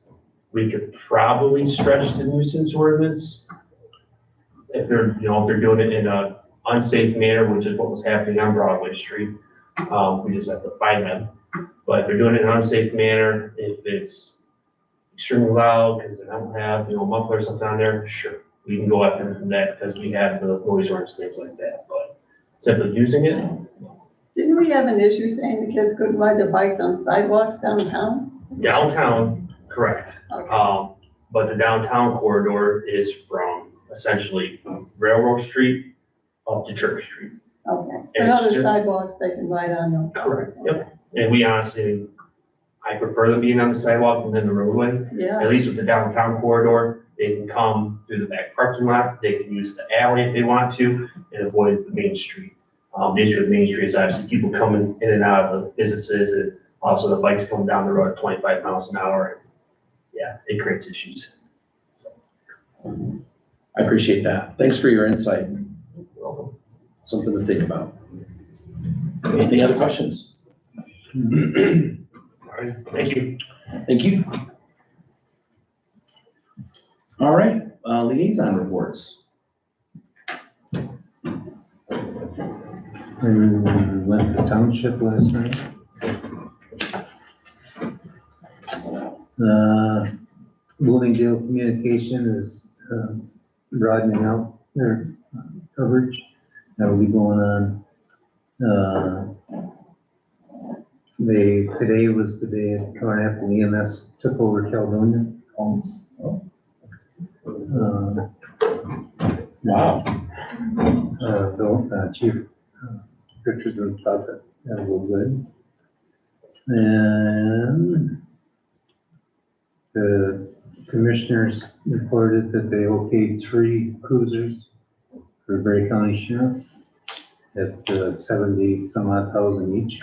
we could probably stretch the nuisance ordinance if they're doing it in a unsafe manner, which is what was happening on Broadway Street. We just have to find them. But if they're doing it in an unsafe manner, if it's extremely loud because they don't have, muffler or something on there, sure, we can go after them from that because we have the noise ordinance, things like that. But simply using it, Didn't we have an issue saying the kids couldn't ride their bikes on sidewalks downtown? downtown, correct. Okay. But the downtown corridor is from essentially Railroad Street up to Church Street. Okay. And And it's other just- sidewalks they can ride on them. Correct, yep. And we honestly, I prefer them being on the sidewalk than the roadway. Yeah, At least with the downtown corridor, they can come through the back parking lot, they can use the alley if they want to, and avoid the main street. The issue with Main Street is obviously people coming in and out of the businesses, and also the bikes coming down the road at 25 miles an hour. Yeah, it creates issues. I appreciate that. Thanks for your insight. You're welcome. Something to think about. Any other questions? All right, thank you. Thank you. All right, liaison reports. We went to township last night. Bloomingdale Communication is broadening out their coverage. That will be going on. Today was the day Carnapple EMS took over Caledonia. Wow. Chief Richardson thought that was good. And the commissioners reported that they okayed 3 cruisers for Berry County Sheriff at 70 some odd thousand each.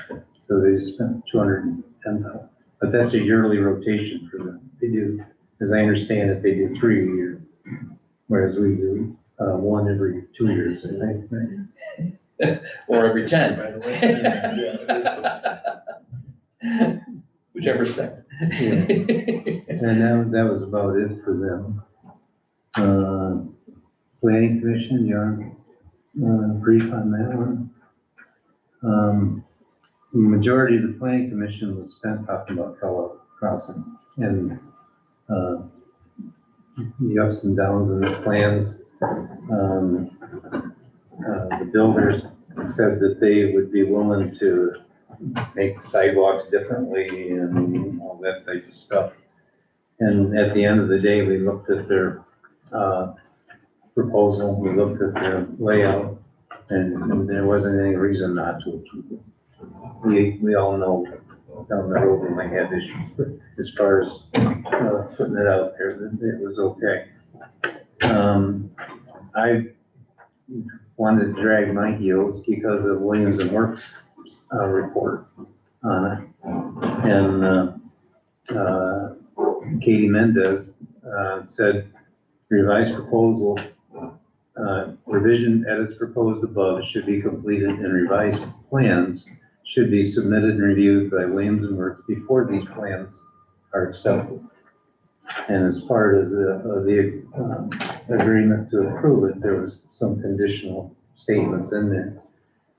So they spent 210,000. But that's a yearly rotation for them. They do, as I understand it, they do 3 a year, whereas we do 1 every 2 years, I think. Right? Or every 10. Whichever second. And that was about it for them. Planning Commission, John, brief on that one. The majority of the Planning Commission was spent talking about Kellogg Crossing and the ups and downs in the plans. The builders said that they would be willing to make sidewalks differently and all that type of stuff. And at the end of the day, we looked at their, proposal, we looked at their layout, and there wasn't any reason not to approve it. We all know down the road we might have issues, but as far as, putting it out there, it was okay. I wanted to drag my heels because of Williams and Works, report on it. And, Katie Mendez, said revised proposal, revision edits proposed above should be completed and revised plans should be submitted and reviewed by Williams and Works before these plans are accepted. And as part of the agreement to approve it, there was some conditional statements in there.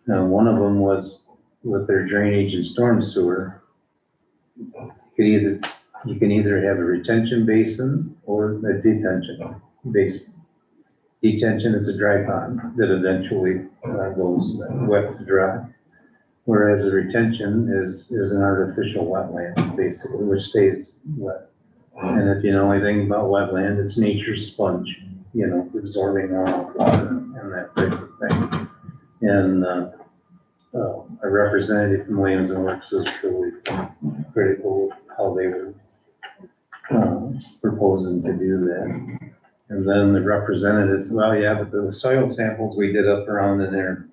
Now, one of them was with their drainage and storm sewer, you can either have a retention basin or a detention basin. Detention is a dry pond that eventually goes wet to dry, whereas a retention is an artificial wetland, basically, which stays wet. And if you know anything about wetland, it's nature's sponge, you know, absorbing all water and that type of thing. And a representative from Williams and Works was truly critical of how they were proposing to do that. And then the representatives, well, yeah, but the soil samples we did up around in there,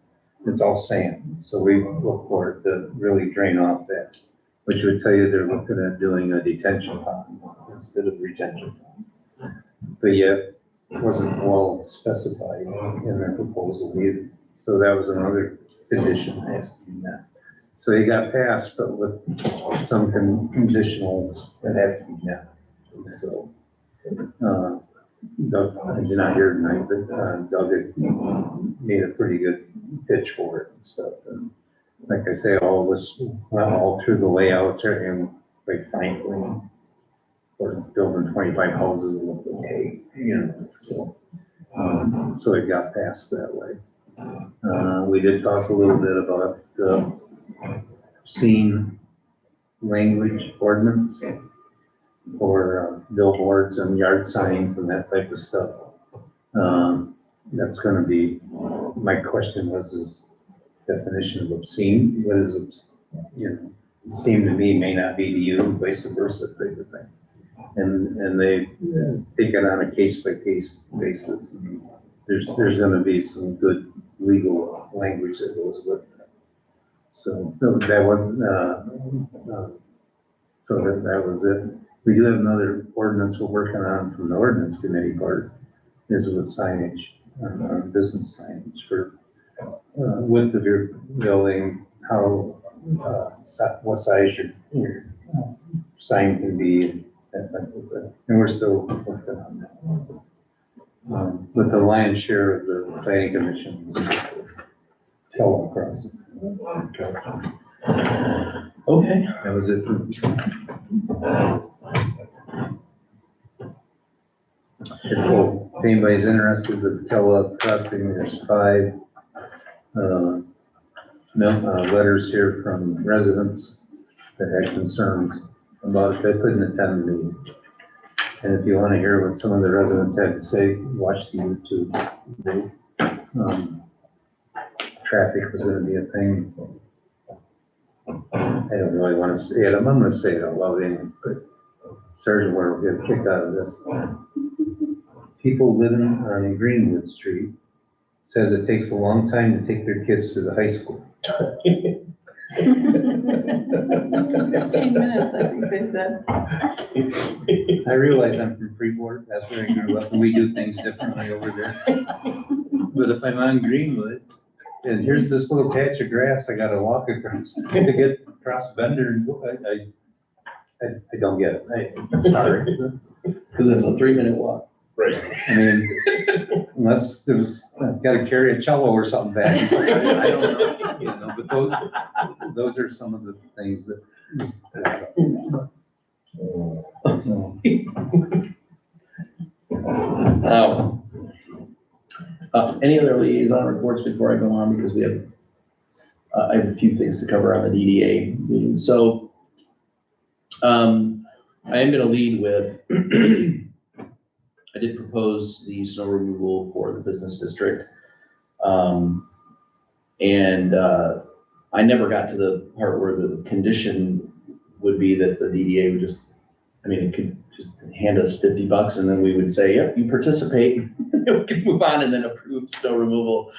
it's all sand. So we look for it to really drain off that, which would tell you they're looking at doing a detention pond instead of retention pond. But yet, it wasn't well specified in their proposal either. So that was another condition that has to be met. So they got passed, but with some conditionals that had to be met. So, Doug, I did not hear tonight, but Doug had made a pretty good pitch for it and stuff. And like I say, all this, all through the layouts, and quite frankly, for building 25 houses looked okay, you know, so it got passed that way. We did talk a little bit about obscene language ordinance for billboards and yard signs and that type of stuff. That's gonna be, my question was, is definition of obscene, what is, you know, obscene to me may not be to you, vice versa type of thing. And they take it on a case-by-case basis. There's gonna be some good legal language that goes with that. So that wasn't, so that was it. We do have another ordinance we're working on from the ordinance committee part, is with signage, business signage for, width of your building, how, what size your sign can be, and that type of thing. And we're still working on that. But the lion's share of the planning commission is Kellogg Crossing. Okay. That was it for me. If anybody's interested with Kellogg Crossing, there's 5 letters here from residents that had concerns about it. They couldn't attend the meeting. And if you want to hear what some of the residents had to say, watch the YouTube. Traffic was going to be a thing. I don't really want to say it. I'm going to say it out loud anyway, but Sergeant Ware will get a kick out of this. People living on Greenwood Street says it takes a long time to take their kids to the high school. 15 minutes, I think they said. I realize I'm from Freeport, that's where I grew up, and we do things differently over there. But if I'm on Greenwood, and here's this little patch of grass I gotta walk across to get across Bender, I don't get it, I'm sorry. Because it's a 3-minute walk. Right. I mean, unless there's, gotta carry a cello or something back. I don't know, you know, but those are some of the things that. Any other liaison reports before I go on, because we have I have a few things to cover on the DDA meeting. So I am going to lead with, I did propose the snow removal for the business district. And I never got to the part where the condition would be that the DDA would just, I mean, it could just hand us $50 and then we would say, yep, you participate. We can move on and then approve snow removal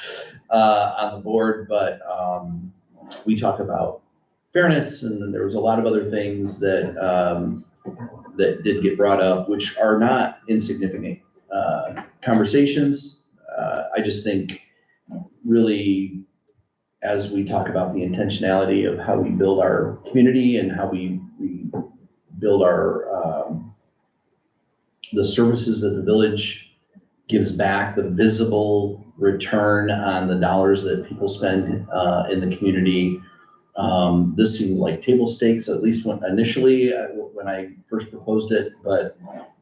on the board. But we talk about fairness, and then there was a lot of other things that that did get brought up, which are not insignificant conversations. I just think really, as we talk about the intentionality of how we build our community and how we build our the services that the village gives back, the visible return on the dollars that people spend in the community. This seemed like table stakes, at least initially when I first proposed it, but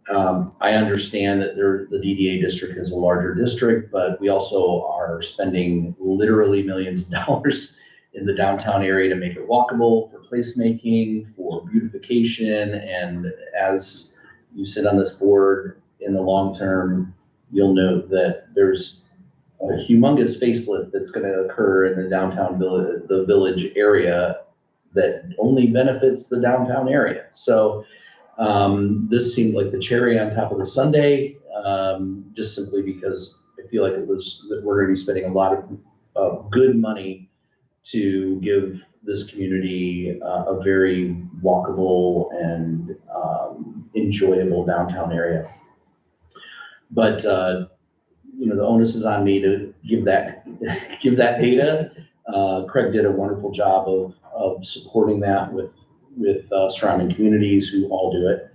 I understand that the DDA district is a larger district, but we also are spending literally millions of dollars in the downtown area to make it walkable, for placemaking, for beautification. And as you sit on this board in the long term, you'll note that there's a humongous facelift that's going to occur in the downtown village area that only benefits the downtown area. So this seemed like the cherry on top of the sundae, just simply because I feel like that we're going to be spending a lot of good money to give this community a very walkable and enjoyable downtown area. But the onus is on me to give that data. Craig did a wonderful job of supporting that with surrounding communities who all do it,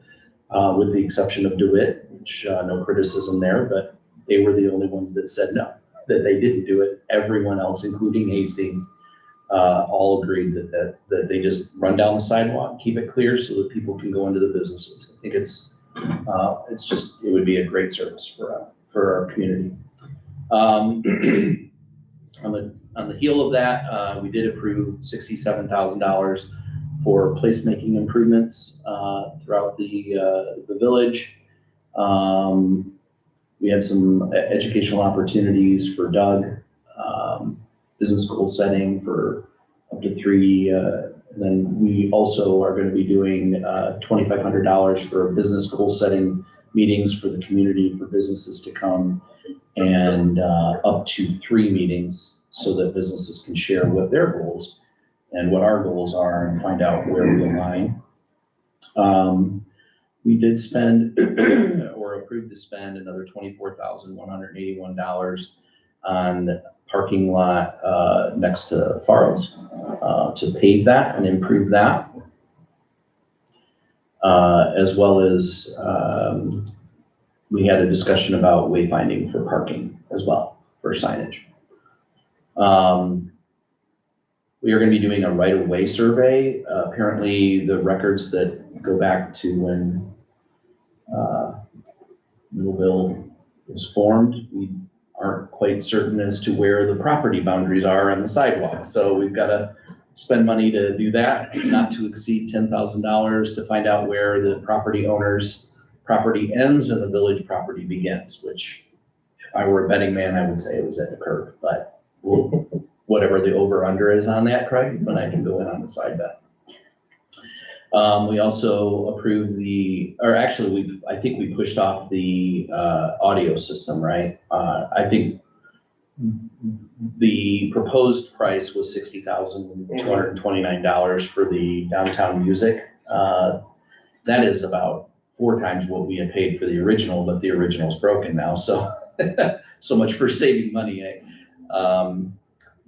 with the exception of DeWitt, which no criticism there, but they were the only ones that said no, that they didn't do it. Everyone else, including Hastings, all agreed that they just run down the sidewalk, keep it clear so that people can go into the businesses. I think it would be a great service for our community. On the heel of that, we did approve $67,000 for placemaking improvements throughout the village. We had some educational opportunities for Doug, business school setting for up to 3. And then we also are going to be doing $2,500 for business school setting meetings for the community, for businesses to come, and up to 3 meetings so that businesses can share what their goals and what our goals are and find out where we align. We did spend or approved to spend another $24,181 on parking lot next to Faros to pave that and improve that. As well as we had a discussion about wayfinding for parking as well, for signage. We are going to be doing a right-of-way survey. Apparently the records that go back to when Middleville was formed, we aren't quite certain as to where the property boundaries are on the sidewalk. So we've got to spend money to do that, not to exceed $10,000, to find out where the property owner's property ends and the village property begins, which if I were a betting man, I would say it was at the curb, but whatever the over under is on that, Craig, then I can go in on the side bet. We also approved I think we pushed off the audio system, right? I think the proposed price was $60,229 for the downtown music. That is about 4 times what we had paid for the original, but the original's broken now. So, so much for saving money, eh?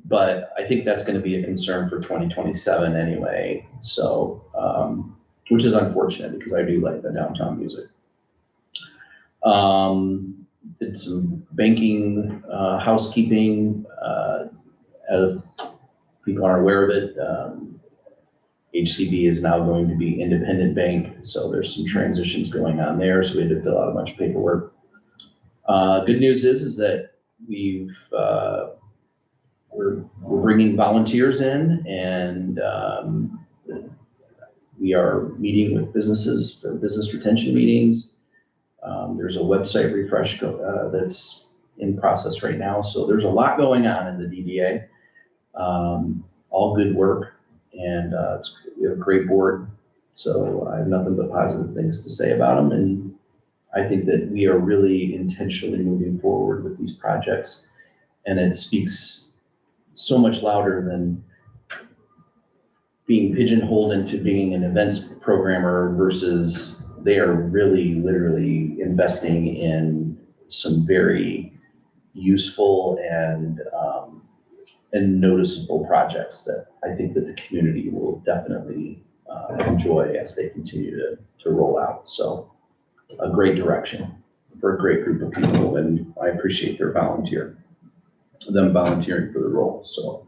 But I think that's going to be a concern for 2027 anyway. So, which is unfortunate because I do like the downtown music. Did some banking, housekeeping, as people aren't aware of it. HCB is now going to be independent bank. So there's some transitions going on there. So we had to fill out a bunch of paperwork. Good news is that we're bringing bringing volunteers in, and we are meeting with businesses for business retention meetings. There's a website refresh that's in process right now. So there's a lot going on in the DDA. All good work, and we have a great board. So I have nothing but positive things to say about them. And I think that we are really intentionally moving forward with these projects. And it speaks so much louder than being pigeonholed into being an events programmer versus they are really literally investing in some very useful and noticeable projects that I think that the community will definitely enjoy as they continue to roll out. So a great direction for a great group of people, and I appreciate them volunteering for the role. So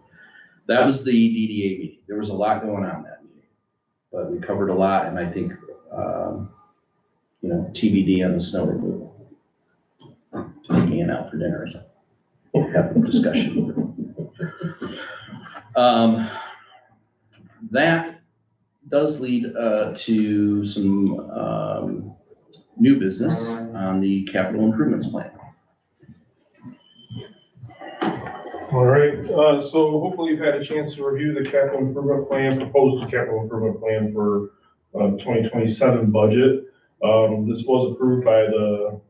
that was the DDA meeting. There was a lot going on in that meeting, but we covered a lot, and I think, TBD on the snow removal. Taking it out for dinner or something. Have a discussion. That does lead to some new business on the capital improvements plan. All right, so hopefully you've had a chance to review the capital improvement plan, proposed capital improvement plan for 2027 budget. This was approved by the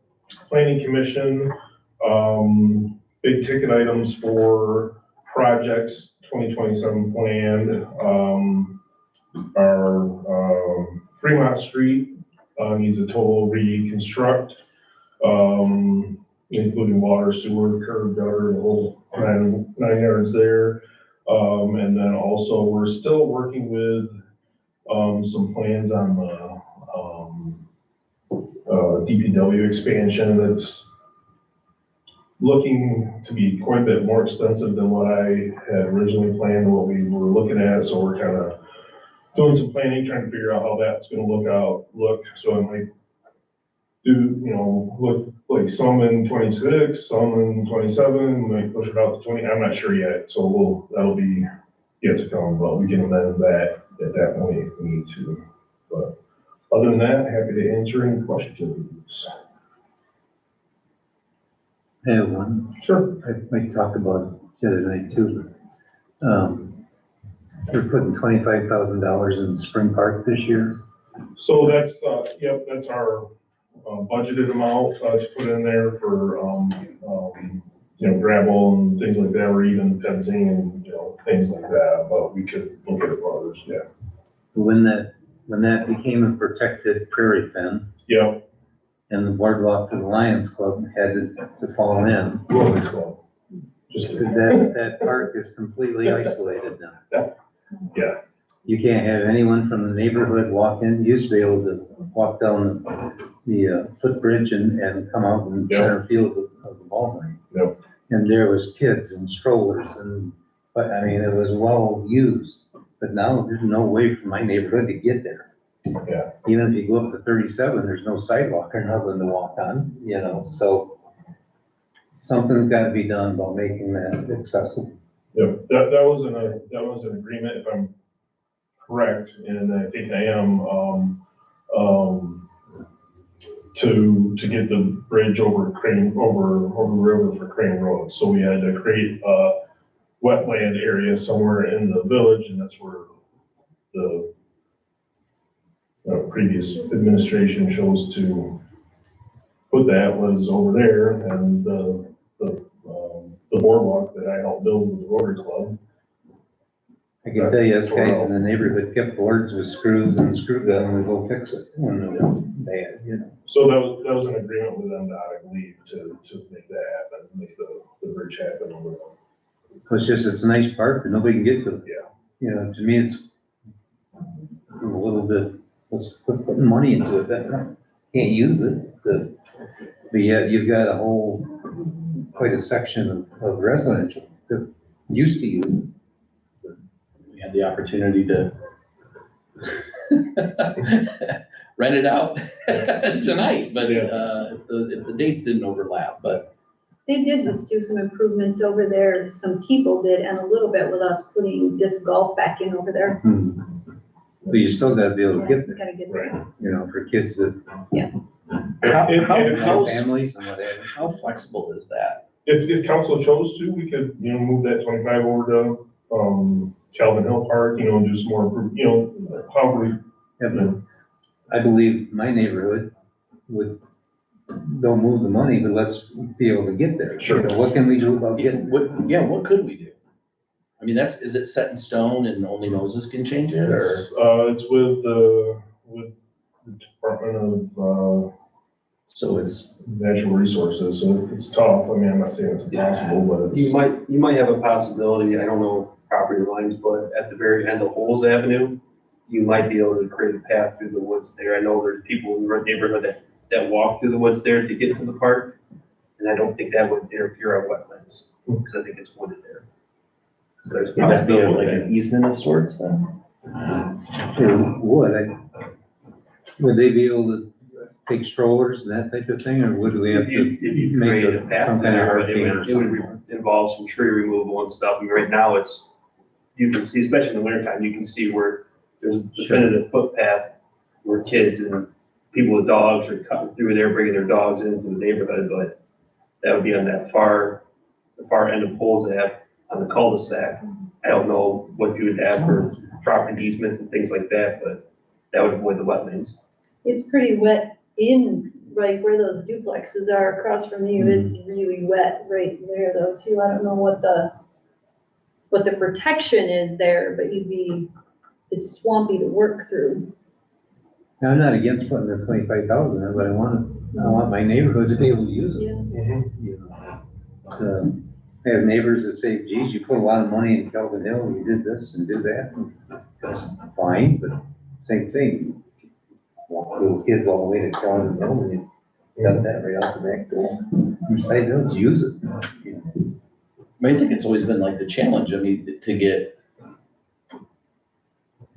Planning Commission. Big ticket items for projects 2027 planned are Fremont Street needs a total reconstruct, including water, sewer, curb, gutter, the whole nine yards there. And then also we're still working with some plans on the DPW expansion that's looking to be quite a bit more expensive than what I had originally planned and what we were looking at. So we're kind of doing some planning, trying to figure out how that's going to look. So I might do, look like some in 26, some in 27, might push it out to 20. I'm not sure yet. So that'll be yet to come, but we can amend that at that point if we need to. But other than that, happy to answer any questions. I have one. Sure. I might talk about it the other night too. We're putting $25,000 in the spring park this year. So that's, that's our budgeted amount to put in there for, gravel and things like that, or even fencing and, things like that, but we could look at others, yeah. When that became a protected prairie fen. Yeah. And the boardwalk to the Lions Club had to fall in. Rotary Club. Just That park is completely isolated now. Yeah. You can't have anyone from the neighborhood walk in. You used to be able to walk down the footbridge and come out in center field of the ball game. Yep. And there was kids and strollers but I mean, it was well used. But now there's no way for my neighborhood to get there. Yeah. Even if you go up to 37, there's no sidewalk or nothing to walk on, so something's gotta be done about making that accessible. Yep, that was an agreement, if I'm correct, and I think I am, to get the bridge over the river for Crane Road. So we had to create a wetland area somewhere in the village, and that's where the previous administration chose to put that was over there, and the boardwalk that I helped build with the Rotary Club. I can tell you, us guys in the neighborhood kept boards with screws and screw gun and go fix it when it was bad, So that was an agreement with them, I believe, to make that happen, make the bridge happen over there. It's a nice park, but nobody can get to it. Yeah. To me, it's a little bit, let's quit putting money into it, can't use it, but yet you've got quite a section of residential that used to use it. We had the opportunity to rent it out tonight, but if the dates didn't overlap, but They did just do some improvements over there, some people did, and a little bit with us putting disc golf back in over there. But you still gotta be able to get You there, gotta get Right. there. you know, for kids that How have families and whatever. how flexible is that? If council chose to, we could, move that 25 over to, Calvin Hill Park, and do some more, however we. Yeah, but I believe my neighborhood would, don't move the money, but let's be able to get there. Sure. You know, what can we do about getting? What could we do? I mean, is it set in stone and only Moses can change it, or? It's with the Department of, So it's, Natural Resources, so it's tough. I mean, I'm not saying it's impossible, but You it's. might have a possibility, I don't know property lines, but at the very end of Holes Avenue, you might be able to create a path through the woods there. I know there's people in the neighborhood that walk through the woods there to get to the park. And I don't think that would interfere on wetlands, because I think it's wooded there. So there's would that be like possibility. an easement of sorts then? Would they be able to take strollers and that type of thing, or would we have If you to create make a path some kind of there, but hurricane or it would something? involve some tree removal and stuff. And right now you can see, especially in the wintertime, you can see where there's a definitive footpath where kids and people with dogs are cutting through there, bringing their dogs into the neighborhood, but that would be on the far end of Poles Ave on the cul-de-sac. I don't know what you would have for property easements and things like that, but that would avoid the wetlands. It's pretty wet in, right where those duplexes are across from you. It's really wet right there though too. I don't know what the protection is there, but it's swampy to work through. Now, I'm not against putting the 25,000 in, but I want my neighborhood to be able to use it. You know, I have neighbors that say, geez, you put a lot of money in Calvin Hill, and you did this and did that. That's fine, but same thing. Walk little kids all the way to Calvin Hill, and you got that right out the back door. Besides, let's use it. I mean, I think it's always been like the challenge, I mean, to get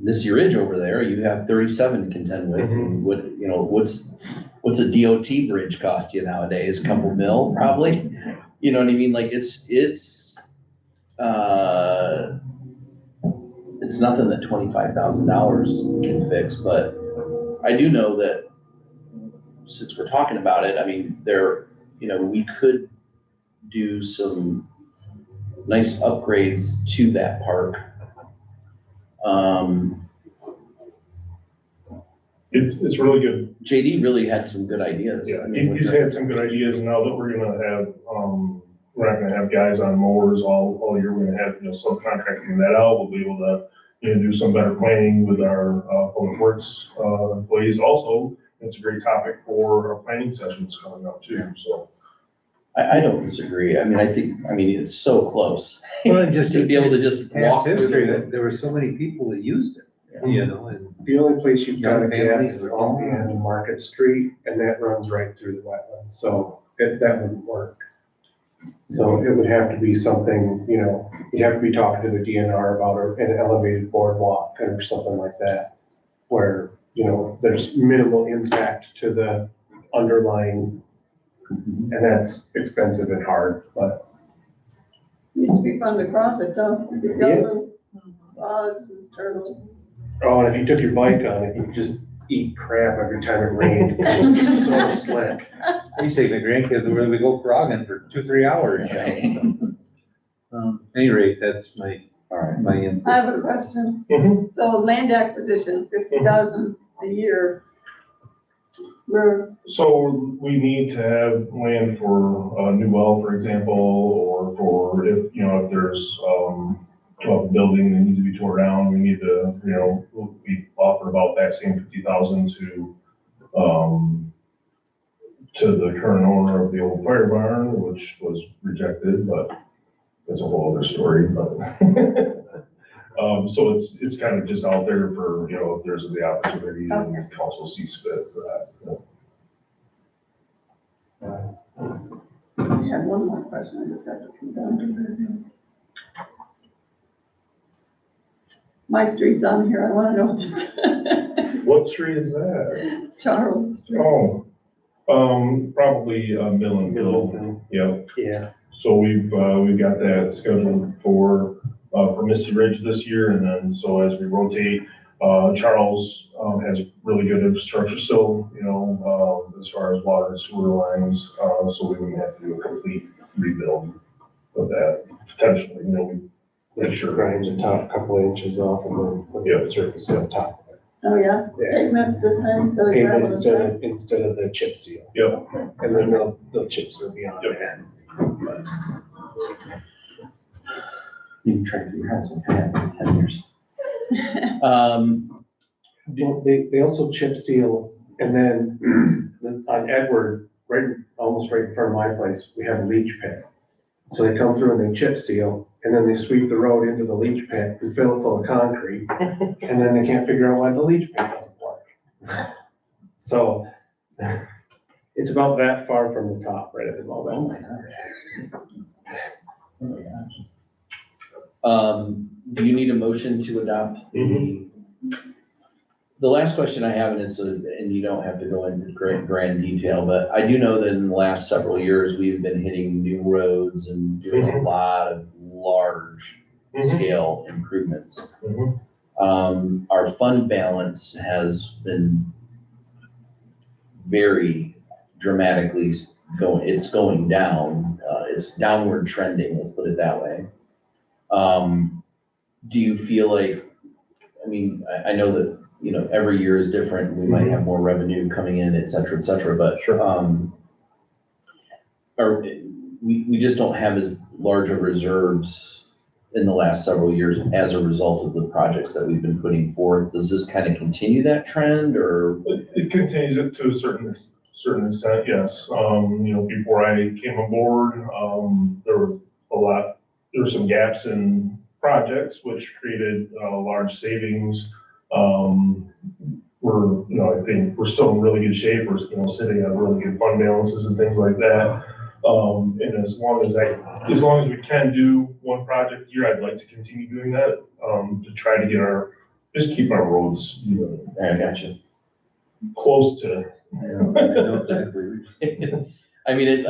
this Ridge over there, you have 37 to contend with. And what's a DOT bridge cost you nowadays? A couple mil, probably? You know what I mean? Like, it's nothing that $25,000 can fix, but I do know that since we're talking about it, I mean, we could do some nice upgrades to that park. It's really good. JD really had some good ideas. Yeah, I mean, he's had some good ideas, and now that we're gonna have, we're not gonna have guys on mowers all year, we're gonna have, subcontracting that out, we'll be able to, do some better planning with our, public works, employees also. It's a great topic for our planning sessions coming up too, so. I don't disagree. I mean, it's so close. Well, just To be able to just walk past through history, the. there were so many people that used it, you know, and The only place you've got a Young gap families is are off the end of Market Street, and that runs right through the wetlands, so that wouldn't work. So it would have to be something, you'd have to be talking to the DNR about an elevated boardwalk or something like that, where, there's minimal impact to the underlying, and that's expensive and hard, but. Used to be fun to cross it, though. It's got little frogs and turtles. Oh, and if you took your bike on it, you'd just eat crap every time it rained. It's so slick. I used to take my grandkids where we go frogging for 2-3 hours. Any rate, that's my input. I have a question. Mhm. So land acquisition, 50,000 a year. So we need to have land for a new well, for example, or for if there's, a building that needs to be torn down, we need to, we offer about that same 50,000 to the current owner of the old fire barn, which was rejected, but that's a whole other story, but. So it's kind of just out there for, if there's the opportunity and council sees fit for that. I had one more question, I just got to come down to it. My street's on here, I wanna know what this. What street is that? Charles Street. Oh, Probably, mill and bill, yeah. Yeah. So we've got that scheduled for Misty Ridge this year, and then, so as we rotate, Charles, has really good infrastructure still, you know, as far as water and sewer lines, so we wouldn't have to do a complete rebuild of that, potentially, you know, we Make sure grind the top couple of inches off and then put the surface on top. Oh, yeah, Yeah. pavement this time, so you're Pavement able to. instead of the chip seal. Yep. And then the chips will be on the end. You can track your house in 10 years. Well, they also chip seal, and then on Edward, almost right in front of my place, we have a leach pit. So they come through and they chip seal, and then they sweep the road into the leach pit and fill it full of concrete, and then they can't figure out why the leach pit doesn't work. So it's about that far from the top right at the moment. Oh my gosh. Do you need a motion to adopt the last question I have, and you don't have to go into grand detail, but I do know that in the last several years, we've been hitting new roads and doing a lot of large scale improvements. Our fund balance has been very dramatically going down. It's downward trending, let's put it that way. Do you feel like, I mean, I know that, you know, every year is different. We might have more revenue coming in, et cetera, but, we just don't have as large of reserves in the last several years as a result of the projects that we've been putting forth. Does this kind of continue that trend, or? It continues it to a certain extent, yes. You know, before I came aboard, there were some gaps in projects which created large savings. I think we're still in really good shape. We're, you know, sitting at really good fund balances and things like that. And as long as we can do one project a year, I'd like to continue doing that, to try to just keep our roads, you know. I got you. Close to. I mean,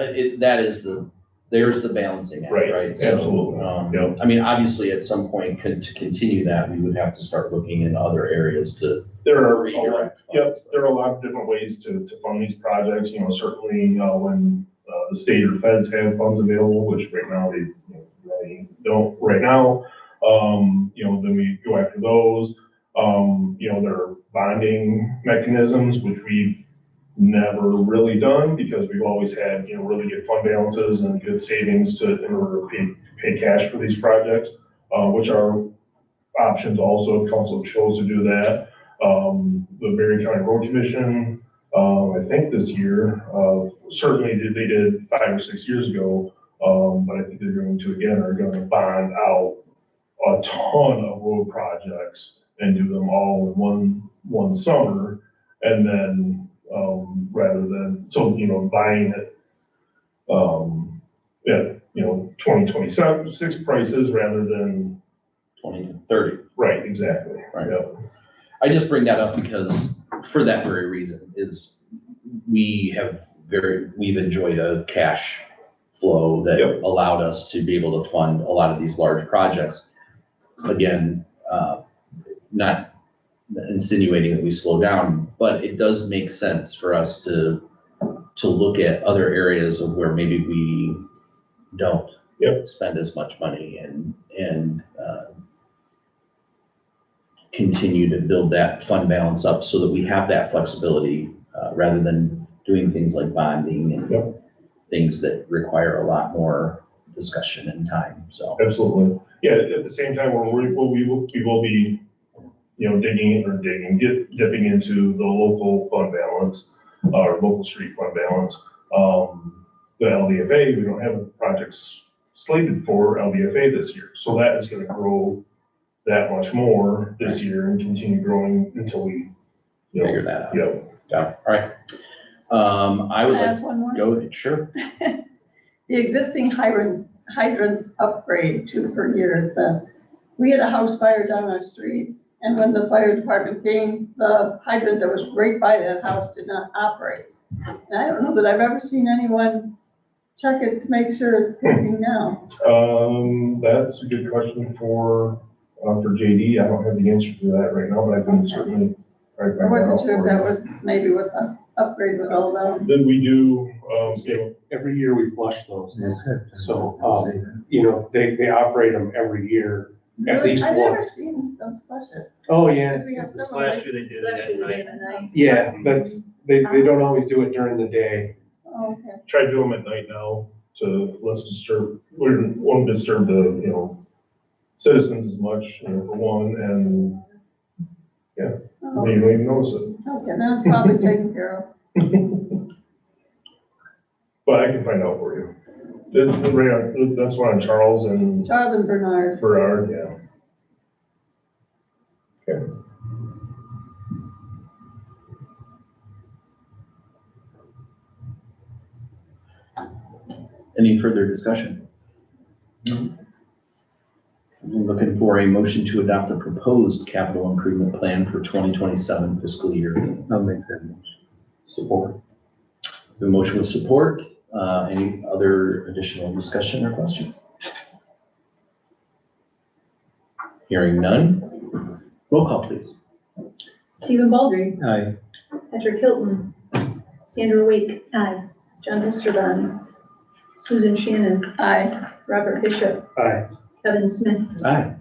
there's the balancing act, right? So, Absolutely. I mean, obviously, at some point, to continue that, we would have to start looking in other areas to redirect funds. There are a lot of different ways to fund these projects. You know, certainly when the state or feds have funds available, which right now they don't right now. You know, then we go after those. You know, there are bonding mechanisms, which we've never really done because we've always had, you know, really good fund balances and good savings in order to pay cash for these projects, which are options also. Council chose to do that. The Berry County Road Commission, I think this year, certainly they did 5 or 6 years ago, but I think they're going to bond out a ton of road projects and do them all in one summer, and then rather than, so, you know, buying it at, you know, 2026 prices rather than 2030. Right, exactly. Right. Yeah. I just bring that up because for that very reason is we've enjoyed a cash flow that allowed us to be able to fund a lot of these large projects. Again, not insinuating that we slow down, but it does make sense for us to look at other areas of where maybe we don't spend as much money and continue to build that fund balance up so that we have that flexibility rather than doing things like bonding and things that require a lot more discussion and time. So absolutely, yeah. At the same time, we will be, you know, dipping into the local fund balance, or local street fund balance. The LDFA, we don't have projects slated for LDFA this year, so that is going to grow that much more this year and continue growing until we figure that out. Yeah. All right. I would Can I like ask one more? go ahead. Sure. The existing hydrants upgrade 2 per year, it says. We had a house fire down our street, and when the fire department came, the hydrant that was right by that house did not operate. And I don't know that I've ever seen anyone check it to make sure it's cooking now. That's a good question for JD. I don't have the answer to that right now, but I can certainly try to I find that wasn't out sure if for that you. was maybe what the upgrade was all about. Then we do, Every year we flush those. So, So, you know, they operate them every year, at Really? least I've never once. seen them flush it. Oh, yeah. Because we have This several. last year they did it Especially at the night. day of night. Yeah, they don't always do it during the day. Oh, okay. try to do them at night now to we don't want to disturb the, citizens as much, for one, and Oh, they don't even notice it. okay, now it's probably taken care of. But I can find out for you. That's one on Charles and Charles and Bernard. Bernard, yeah. Okay. Any further discussion? I'm looking for a motion to adopt the proposed capital improvement plan for 2027 fiscal year. I'll make that motion. Support. The motion with support. Any other additional discussion or question? Hearing none. Roll call, please. Stephen Baldry, Aye. Patrick Hilton, Sandra Wake. Aye. John Osterbaum, Susan Shannon, Aye. Robert Bishop, Aye. Kevin Smith. Aye.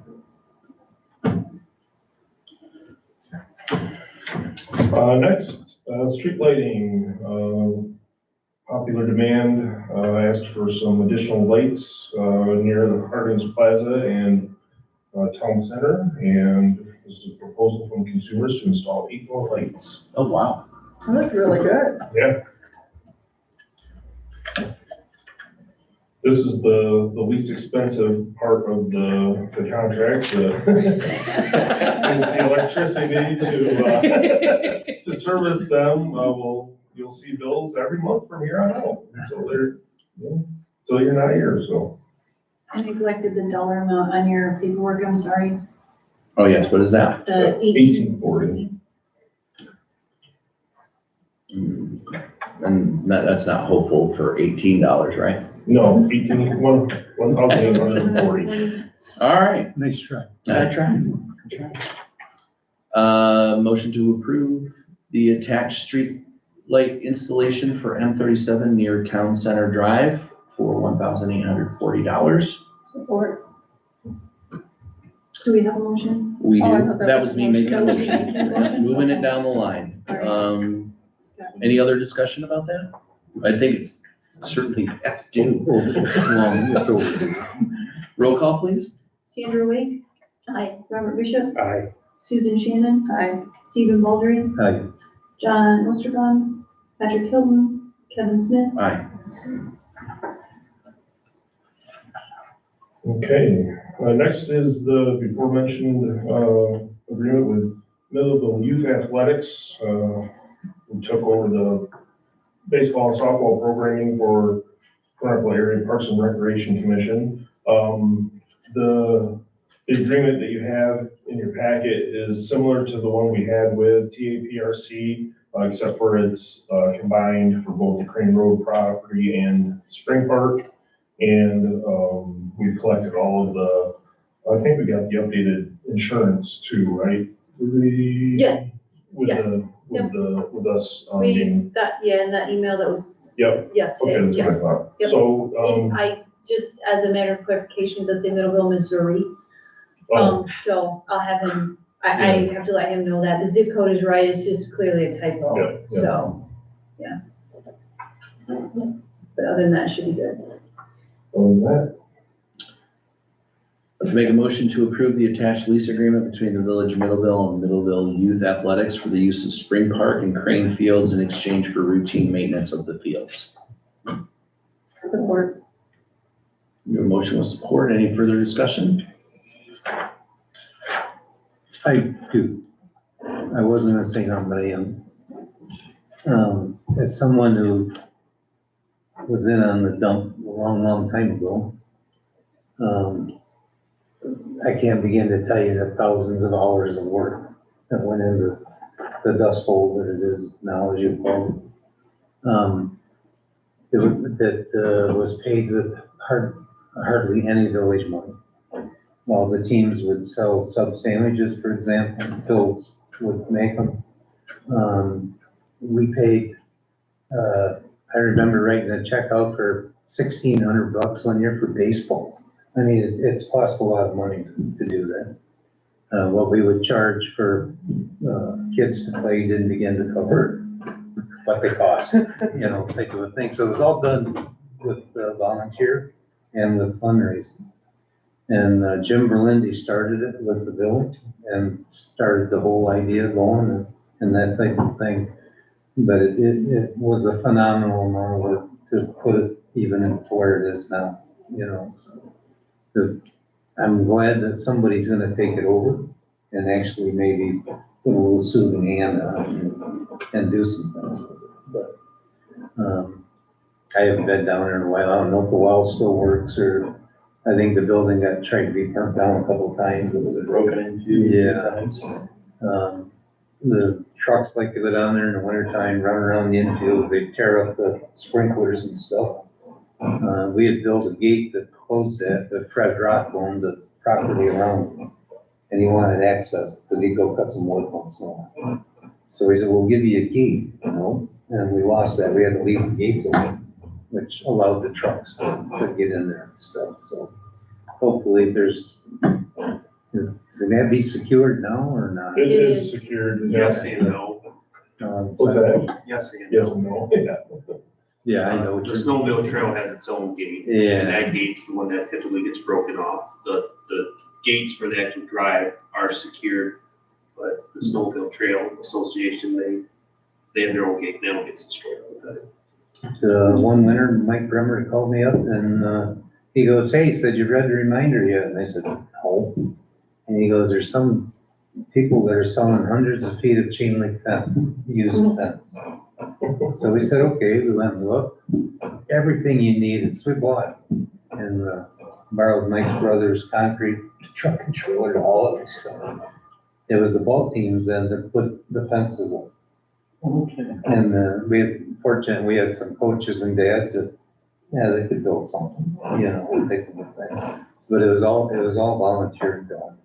Next, street lighting, popular demand, I asked for some additional lights, near the Hardings Plaza and, Town Center, and this is a proposal from consumers to install 8 more lights. Oh, wow. That looked really good. Yeah. This is the least expensive part of the contract, the electricity to service them, you'll see bills every month from here on out, until you're not here, so. I neglected the dollar amount on your paperwork, I'm sorry. Oh, yes, what is that? The 1840. And that's not hopeful for $18, right? No, 1,840. All right. Nice try. I tried. Motion to approve the attached street light installation for M37 near Town Center Drive for $1,840. Support. Do we have a motion? We Oh, I do, thought that was me making a That was you making a motion, motion? moving it down the line. All right. Got it. Any other discussion about that? I think it's certainly has to do. Roll call, please. Sandra Wake. Aye. Robert Bishop, Aye. Susan Shannon, Aye. Stephen Baldry, Aye. John Osterbaum, Patrick Hilton, Kevin Smith. Aye. Okay, next is the before mentioned, agreement with Middleville Youth Athletics. We took over the baseball and softball programming for Cornwall Area Parks and Recreation Commission. The agreement that you have in your packet is similar to the one we had with TAPRC, except for it's combined for both the Crane Road property and Spring Park. And we've collected all of the, I think we got the updated insurance too, right? Yes, With yes. the, with us, We, being, in that email that was, yep, yeah, okay, today, that's what I yes. thought. Yep. So, And I, just as a matter of clarification, does say Middleville, Missouri. So I'll have him, I have to let him know that. The zip code is right, it's just clearly a typo, yeah. so, yeah. But other than that, it should be good. Other than that, To make a motion to approve the attached lease agreement between the Village of Middleville and Middleville Youth Athletics for the use of Spring Park and Crane Fields in exchange for routine maintenance of the fields. Support. Your motion with support. Any further discussion? I do. I wasn't gonna say nothing, but I am. As someone who was in on the dump a long, long time ago, I can't begin to tell you the thousands of hours of work that went into the dust hole that it is now, as you call it. that was paid with hardly any village money. While the teams would sell sub sandwiches, for example, and Phil's would make them. We paid, I remember writing a check out for $1,600 one year for baseballs. I mean, it cost a lot of money to do that. What we would charge for kids to play didn't begin to cover what they cost, type of a thing. So it was all done with volunteer and with fundraising. And Jim Berlindi started it with the village and started the whole idea going and that type of thing. But it was a phenomenal amount of work to put it even into where it is now, So I'm glad that somebody's gonna take it over and actually maybe put a little soothing hand on it and do some things with it. But I haven't been down there in a while. I don't know if the well still works or I think the building got tried to be burnt down a couple of times. It was Broken into. Yeah. The trucks like to go down there in the wintertime, run around the infield, they tear up the sprinklers and stuff. We had built a gate that closed that, but Fred Rock owned the property around it. And he wanted access, because he'd go cut some wood once in a while. So he said, we'll give you a key, and we lost that. We had to leave the gates open, which allowed the trucks to get in there and stuff, so hopefully is it gonna be secured now or not? It It is is. secured. Yes and no. What's that? Yes and Yes no. and no. Yeah, I know. The snowmobile trail has its own gate. And Yeah, that gate's the one that typically gets broken off. The gates for the actual drive are secured, but the snowmobile trail association, they have their own gate. They don't get destroyed with that. one winter, Mike Bremer called me up and, he goes, hey, he said, you read the reminder yet? And I said, no. And he goes, there's some people that are selling hundreds of feet of chain link fence, used fence. So we said, okay, we went and looked, everything you needed, so we bought it. And borrowed Mike's brother's concrete truck and trailer and all of it, so. It was the ball teams then that put the fences up. Okay. And we had some coaches and dads that, they could build something, they could do that. But it was all volunteer done.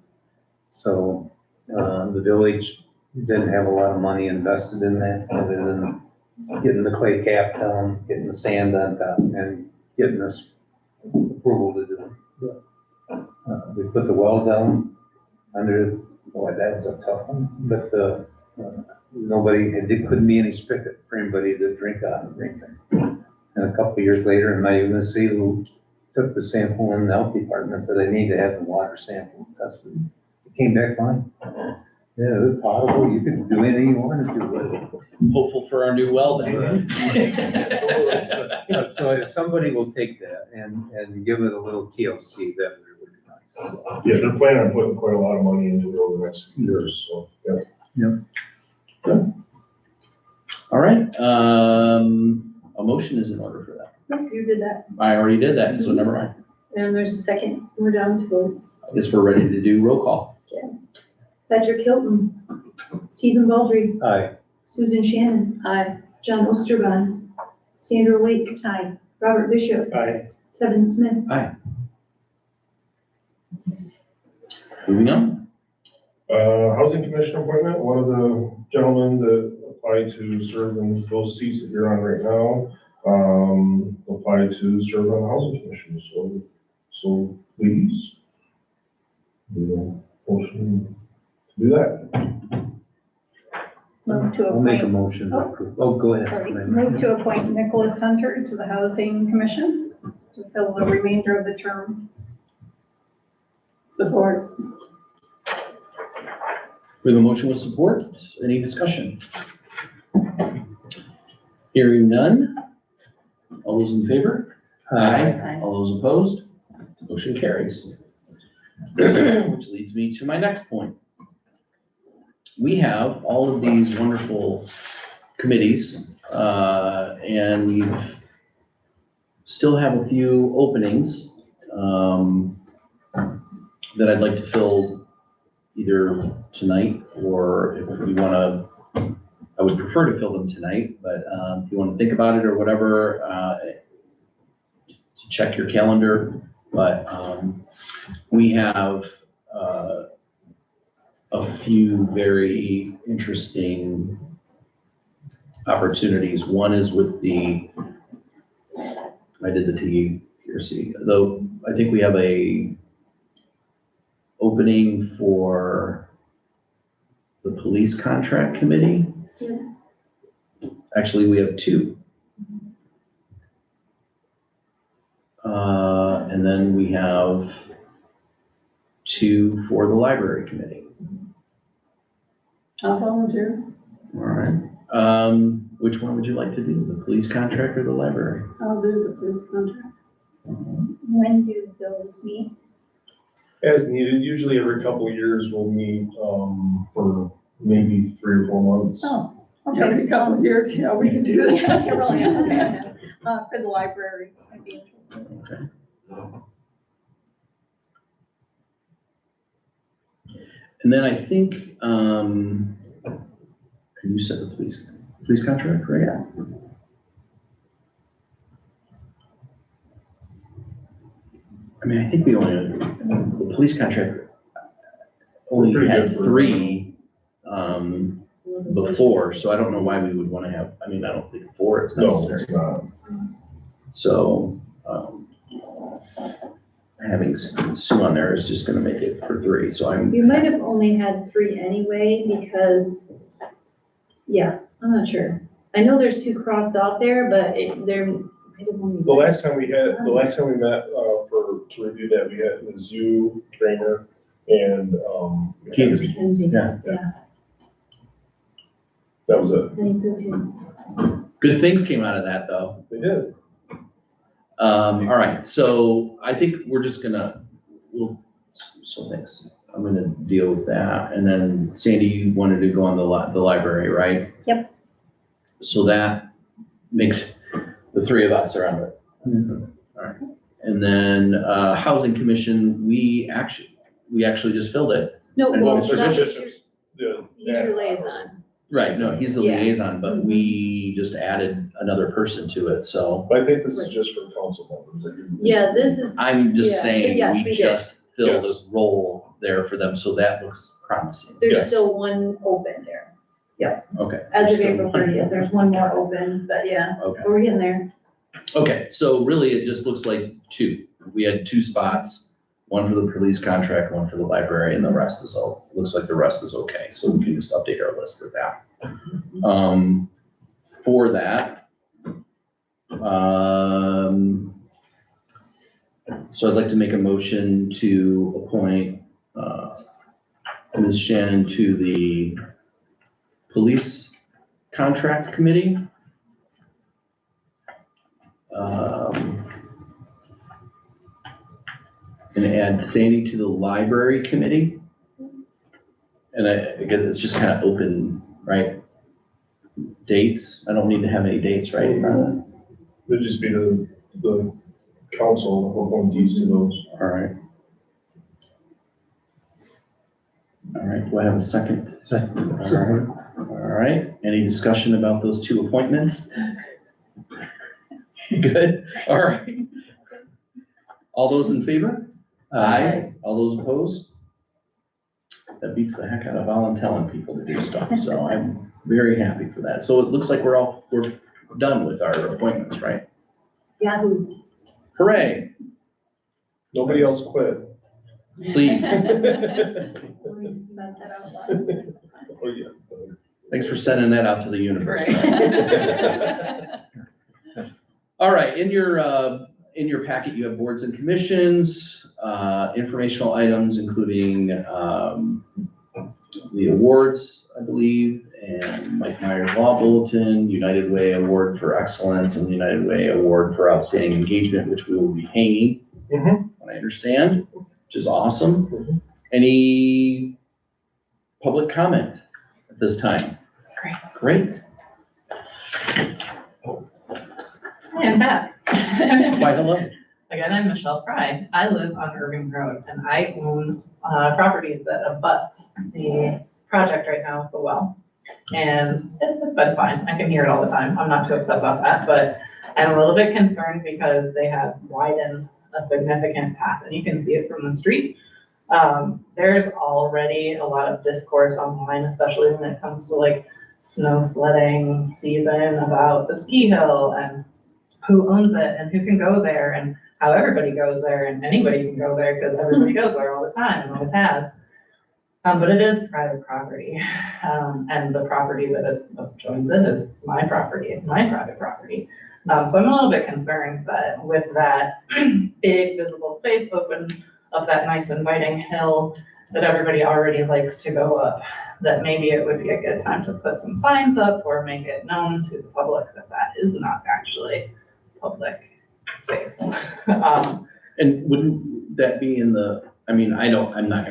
So, the village didn't have a lot of money invested in that, other than getting the clay cap down, getting the sand on top, and getting us approval to do it. We put the well down under, boy, that was a tough one, but, there couldn't be any spigot for anybody to drink out of drinking. And a couple of years later, in my UNC, who took the sample in the health department, said I need to have the water sample tested. It came back fine. Yeah, it was potable. You could do anything you wanted to with it. Hopeful for our new well then. So if somebody will take that and give it a little TLC, that would be nice. So, Yeah, they're planning on putting quite a lot of money into it over the next few years, so, yeah. All right, a motion is in order for that. Nope, you did that. I already did that, so never mind. And there's a second, we're down to vote. I guess we're ready to do roll call. Patrick Hilton, Stephen Baldry, aye. Susan Shannon. Aye. John Osterbond, Sandra Wake. Aye. Robert Bishop. Aye. Kevin Smith. Moving on. Housing commission appointment, one of the gentlemen that applied to serve in those seats that you're on right now, applied to serve on the housing commission, so please. Motion to do that. Move to I'll make a appoint, motion to approve. Oh, go ahead. sorry, move to appoint Nicholas Hunter to the Housing Commission to fill the remainder of the term. Support. We have a motion with support. Any discussion? Hearing none. All those in favor? Aye. All those opposed? Motion carries. Which leads me to my next point. We have all of these wonderful committees, and we still have a few openings that I'd like to fill either tonight, or if we want to I would prefer to fill them tonight, but if you want to think about it or whatever, to check your calendar. But we have a few very interesting opportunities. One is with I did the TRC, though I think we have a opening for the police contract committee. Actually, we have two. And then we have two for the library committee. I'll volunteer. All right. Which one would you like to do, the police contract or the library? I'll do the police contract. When do those meet? As needed, usually every couple of years we'll meet, for maybe 3 or 4 months. Oh, Okay, in a couple of years, yeah, we can do that. You're really, okay. For the library, I'd be interested. Okay. And then I think, you said the police contract, right? Yeah. I mean, I think we only, the police contract only Pretty had good for- 3, before, so I don't know why we would want to have, I mean, I don't think 4 is No, necessary. it's not. So, having Sue on there is just gonna make it for 3, so I'm. You might have only had 3 anyway, because, yeah, I'm not sure. I know there's 2 crossed out there, but there might have only. The last time we met, to review that, we had, it was you, Trainer, and, Kenzie. Kenzie, Yeah. yeah, that was it. I think so too. Good things came out of that, though. They did. All right, so I think we're just gonna, so thanks. I'm gonna deal with that, and then Sandy, you wanted to go on the library, right? Yep. So that makes the 3 of us are on it. All right, and then, Housing Commission, we actually just filled it. No, And well, what that was positions? your- he's your liaison. Right, no, he's the Yeah. liaison, but we just added another person to it, so But I think this is just for council members. Yeah, this is, I'm just Yeah, saying, yes, we we did. just filled a Yes. role there for them, so that looks promising. there's Yes. still 1 open there. Okay. As of Still April one. 30th, there's 1 more open, but yeah, Okay, we're getting there. okay, so really it just looks like 2. We had 2 spots, 1 for the police contract, 1 for the library, and the rest is all, looks like the rest is okay, so we can just update our list with that. For that, so I'd like to make a motion to appoint, Ms. Shannon to the police contract committee. And add Sandy to the library committee. And again, it's just kind of open, right? Dates, I don't need to have any dates, right? It'd just be the council appointees to those. All right. All right, do I have a second? Second. All right, any discussion about those 2 appointments? Good, all right. All those in favor? Aye. All those opposed? That beats the heck out of volunteering people to do stuff, so I'm very happy for that. So it looks like we're done with our appointments, right? Yahoo. Hooray, Nobody else quit. please. We just said that out loud. Oh, yeah. Thanks for sending that out to the universe. All right, in your packet, you have boards and commissions, informational items, including, the awards, I believe, and Mike Myers Law Bulletin, United Way Award for Excellence, and United Way Award for Outstanding Engagement, which we will be hanging, Mhm. what I understand, which is awesome. Any public comment at this time? Great. Hi, I'm back. Why, hello. Again, I'm Michelle Fry. I live on Irving Road and I own property that abuts the project right now with the well. And it's been fine. I can hear it all the time. I'm not too upset about that, but I'm a little bit concerned because they have widened a significant path and you can see it from the street. There's already a lot of discourse online, especially when it comes to like snow sledding season about the ski hill and who owns it and who can go there and how everybody goes there and anybody can go there because everybody goes there all the time and always has. But it is private property, and the property that it joins in is my property, my private property. So I'm a little bit concerned that with that big visible space open up that nice inviting hill that everybody already likes to go up, that maybe it would be a good time to put some signs up or make it known to the public that that is not actually public space. And wouldn't that be in the, I mean, I'm not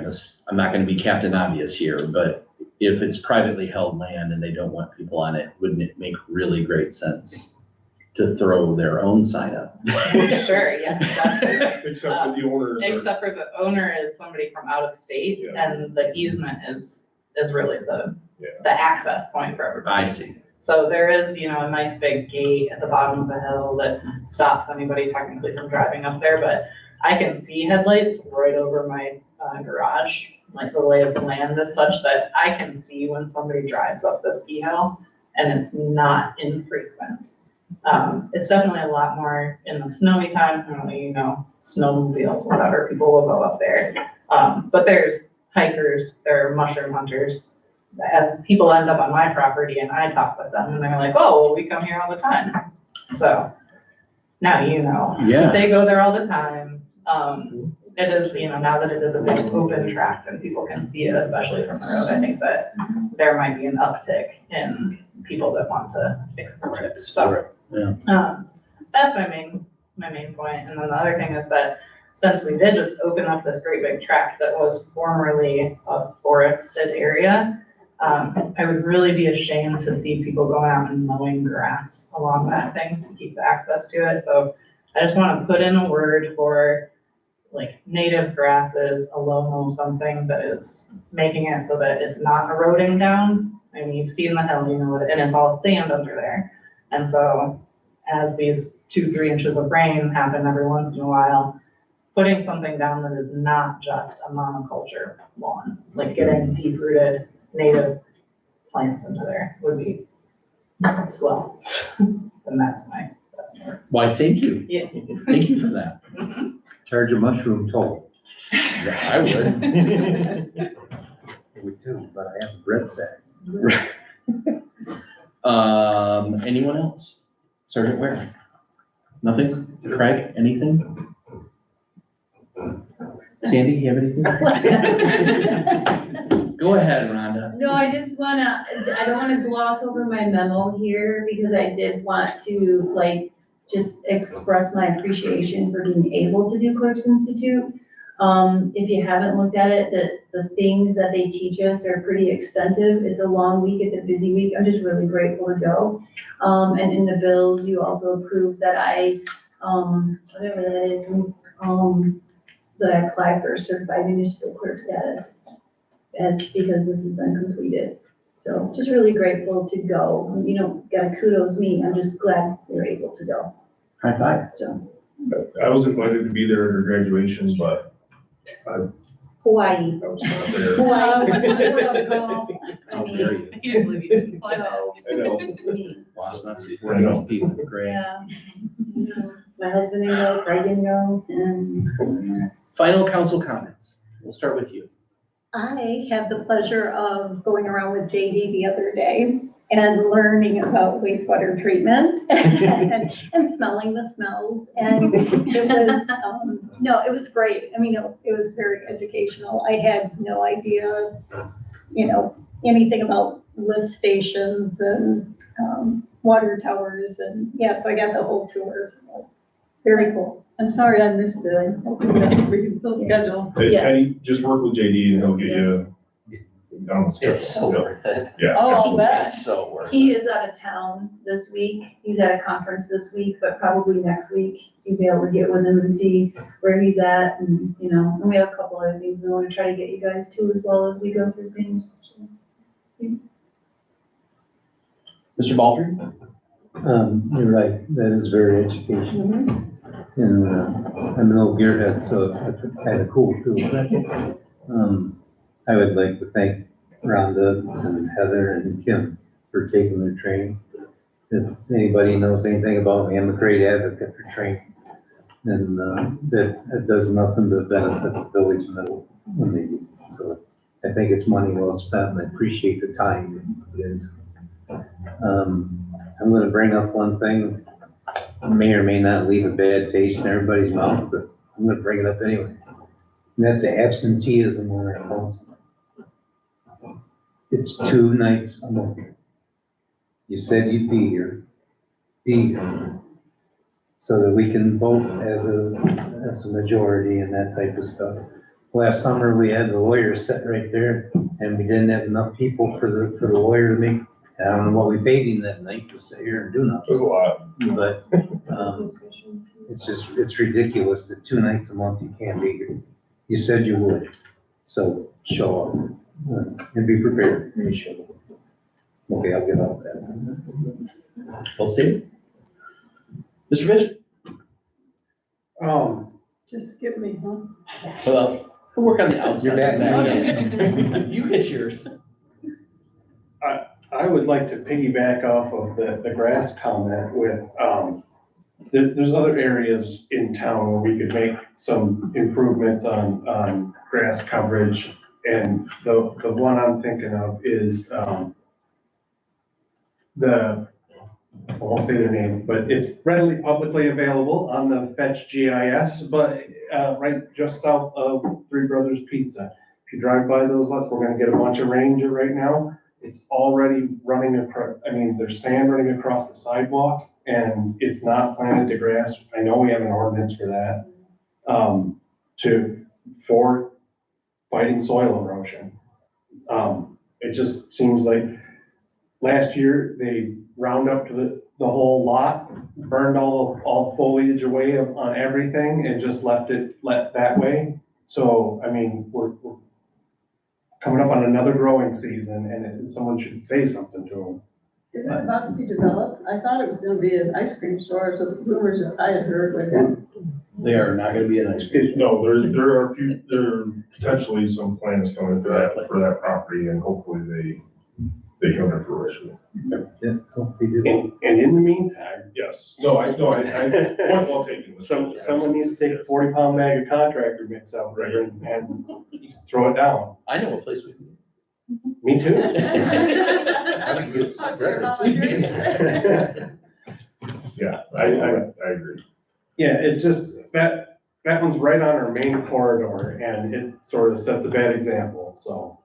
gonna be Captain Obvious here, but if it's privately held land and they don't want people on it, wouldn't it make really great sense to throw their own sign up? Sure, yeah, definitely. Except for the owners. Except for the owner is somebody from out of state Yeah. and the easement is really the access point for everybody. I see. So there is, you know, a nice big gate at the bottom of the hill that stops anybody technically from driving up there, but I can see headlights right over my garage. Like the lay of the land is such that I can see when somebody drives up the ski hill and it's not infrequent. It's definitely a lot more in the snowy time, you know, snowmobiles, whatever, people will go up there. But there's hikers, there are mushroom hunters, and people end up on my property and I talk with them and they're like, oh, well, we come here all the time. So now you know. Yeah. They go there all the time. It is, you know, now that it is a big open tract and people can see it, especially from the road, I think that there might be an uptick in people that want to explore it. So, that's my main point. And then the other thing is that since we did just open up this great big tract that was formerly a forested area, I would really be ashamed to see people going out and mowing grass along that thing to keep access to it. So I just want to put in a word for like native grasses, a low mow, something that is making it so that it's not eroding down. I mean, you've seen the hill, you know, and it's all sand under there. And so as these 2-3 inches of rain happen every once in a while, putting something down that is not just a monoculture lawn, like getting deep-rooted native plants into there would be swell. And that's my word. Why, thank you. Yes. Thank you for that. Mhm. Charge a mushroom toll. Yeah, I would. I would too, but I have a bread stack. Anyone else? Sergeant Ware? Nothing? Craig, anything? Sandy, you have anything? Go ahead, Rhonda. No, I don't wanna gloss over my memo here because I did want to like just express my appreciation for being able to do Clerks Institute. If you haven't looked at it, the things that they teach us are pretty extensive. It's a long week, it's a busy week. I'm just really grateful to go. And in the bills, you also approved that I, whatever that is, that I apply for certified municipal clerk status because this has been completed. So just really grateful to go. You know, gotta kudos me. I'm just glad we were able to go. High five. So I was invited to be there at her graduation, but Hawaii. I was not there. Hawaii was a go. I How mean, dare you? I can't believe you just said that. so, I know. I mean, Lost not see. I know. People, great. yeah. My husband didn't go, Craig didn't go, and Final council comments. We'll start with you. I had the pleasure of going around with JD the other day and learning about wastewater treatment and smelling the smells. And it was, no, it was great. I mean, it was very educational. I had no idea, you know, anything about lift stations and water towers. And yeah, so I got the whole tour. Very cool. I'm sorry I missed it. I'm hoping that we can still schedule. Hey, just work with JD and he'll get you down the schedule. It's so worth it. Yeah. Oh, I'll absolutely. bet. It's so worth he it. is out of town this week. He's at a conference this week, but probably next week you'll be able to get with him and see where he's at. And, you know, and we have a couple other things we want to try to get you guys to as well as we go through things. Mr. Baldry? You're right, that is very educational. And, I'm an old gearhead, so it's kind of cool too. I would like to thank Rhonda and Heather and Kim for taking their training. If anybody knows anything about me, I'm a great advocate for training. And, that does nothing but benefit the village middle when they do. So I think it's money well spent, and I appreciate the time you put into it. I'm gonna bring up one thing, may or may not leave a bad taste in everybody's mouth, but I'm gonna bring it up anyway. And that's the absenteeism on our council. It's 2 nights a month. You said you'd be here, so that we can vote as a majority and that type of stuff. Last summer, we had the lawyer sit right there, and we didn't have enough people for the lawyer to make, I don't know what we paid him that night to sit here and do nothing. There's a lot. But, it's ridiculous that 2 nights a month you can't be here. You said you would, so show up and be prepared when you show up. Okay, I'll get off that. Well stated. Mr. Bishop? Just skip me, huh? Well, we'll work on the outside. You're back. You get yours. I would like to piggyback off of the grass comment with, there's other areas in town where we could make some improvements on grass coverage. And the one I'm thinking of is, I won't say their name, but it's readily publicly available on the Fetch GIS, but, right just south of Three Brothers Pizza. If you drive by those lots, we're gonna get a bunch of ranger right now. It's already running across, there's sand running across the sidewalk and it's not planted to grass. I know we have an ordinance for that, for fighting soil erosion. It just seems like last year they round up to the whole lot, burned all foliage away on everything and just left that way. So, we're coming up on another growing season and someone should say something to them. Is it about to be developed? I thought it was gonna be an ice cream store, so the rumors that I had heard were that. They are not gonna be a nice cream. No, there are potentially some plans coming for that property and hopefully they come to fruition. Yeah, hope they do. And in the meantime, Yes, point well taken. someone needs to take a 40-pound bag of contractor mix out there and throw it down. I know a place we can. Me too. Yeah, I agree. Yeah, it's just that one's right on our main corridor and it sort of sets a bad example, so.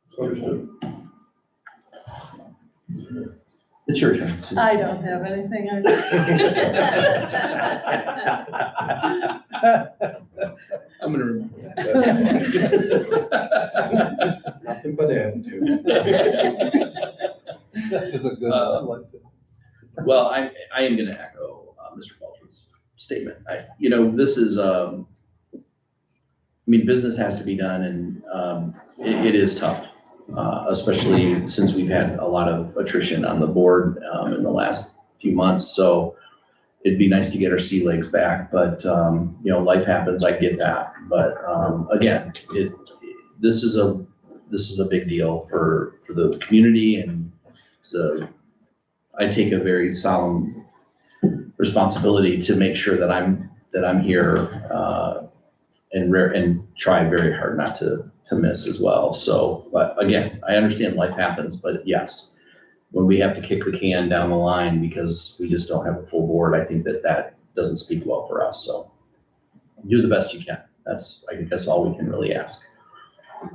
It's understood. It's your turn, Sue. I don't have anything. I'm gonna remember that. Nothing but attitude. That is a good one, I like that. Well, I am gonna echo Mr. Baldwin's statement. This is, business has to be done and it is tough. Especially since we've had a lot of attrition on the board in the last few months. So it'd be nice to get our sea legs back, but life happens, I get that. But again, this is a big deal for the community, and so I take a very solemn responsibility to make sure that I'm here and try very hard not to miss as well. So, but again, I understand life happens, but yes, when we have to kick the can down the line because we just don't have a full board, I think that doesn't speak well for us. So do the best you can. I think that's all we can really ask.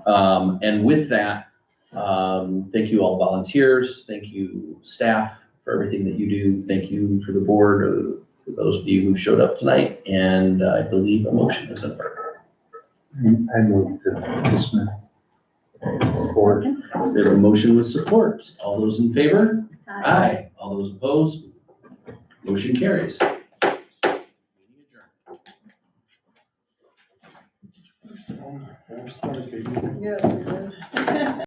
And with that, thank you all volunteers. Thank you staff for everything that you do. Thank you for the board, for those of you who showed up tonight. And I believe a motion is in order. I move to dismiss. Support. We have a motion with support. All those in favor? Aye. All those opposed? Motion carries. Yes,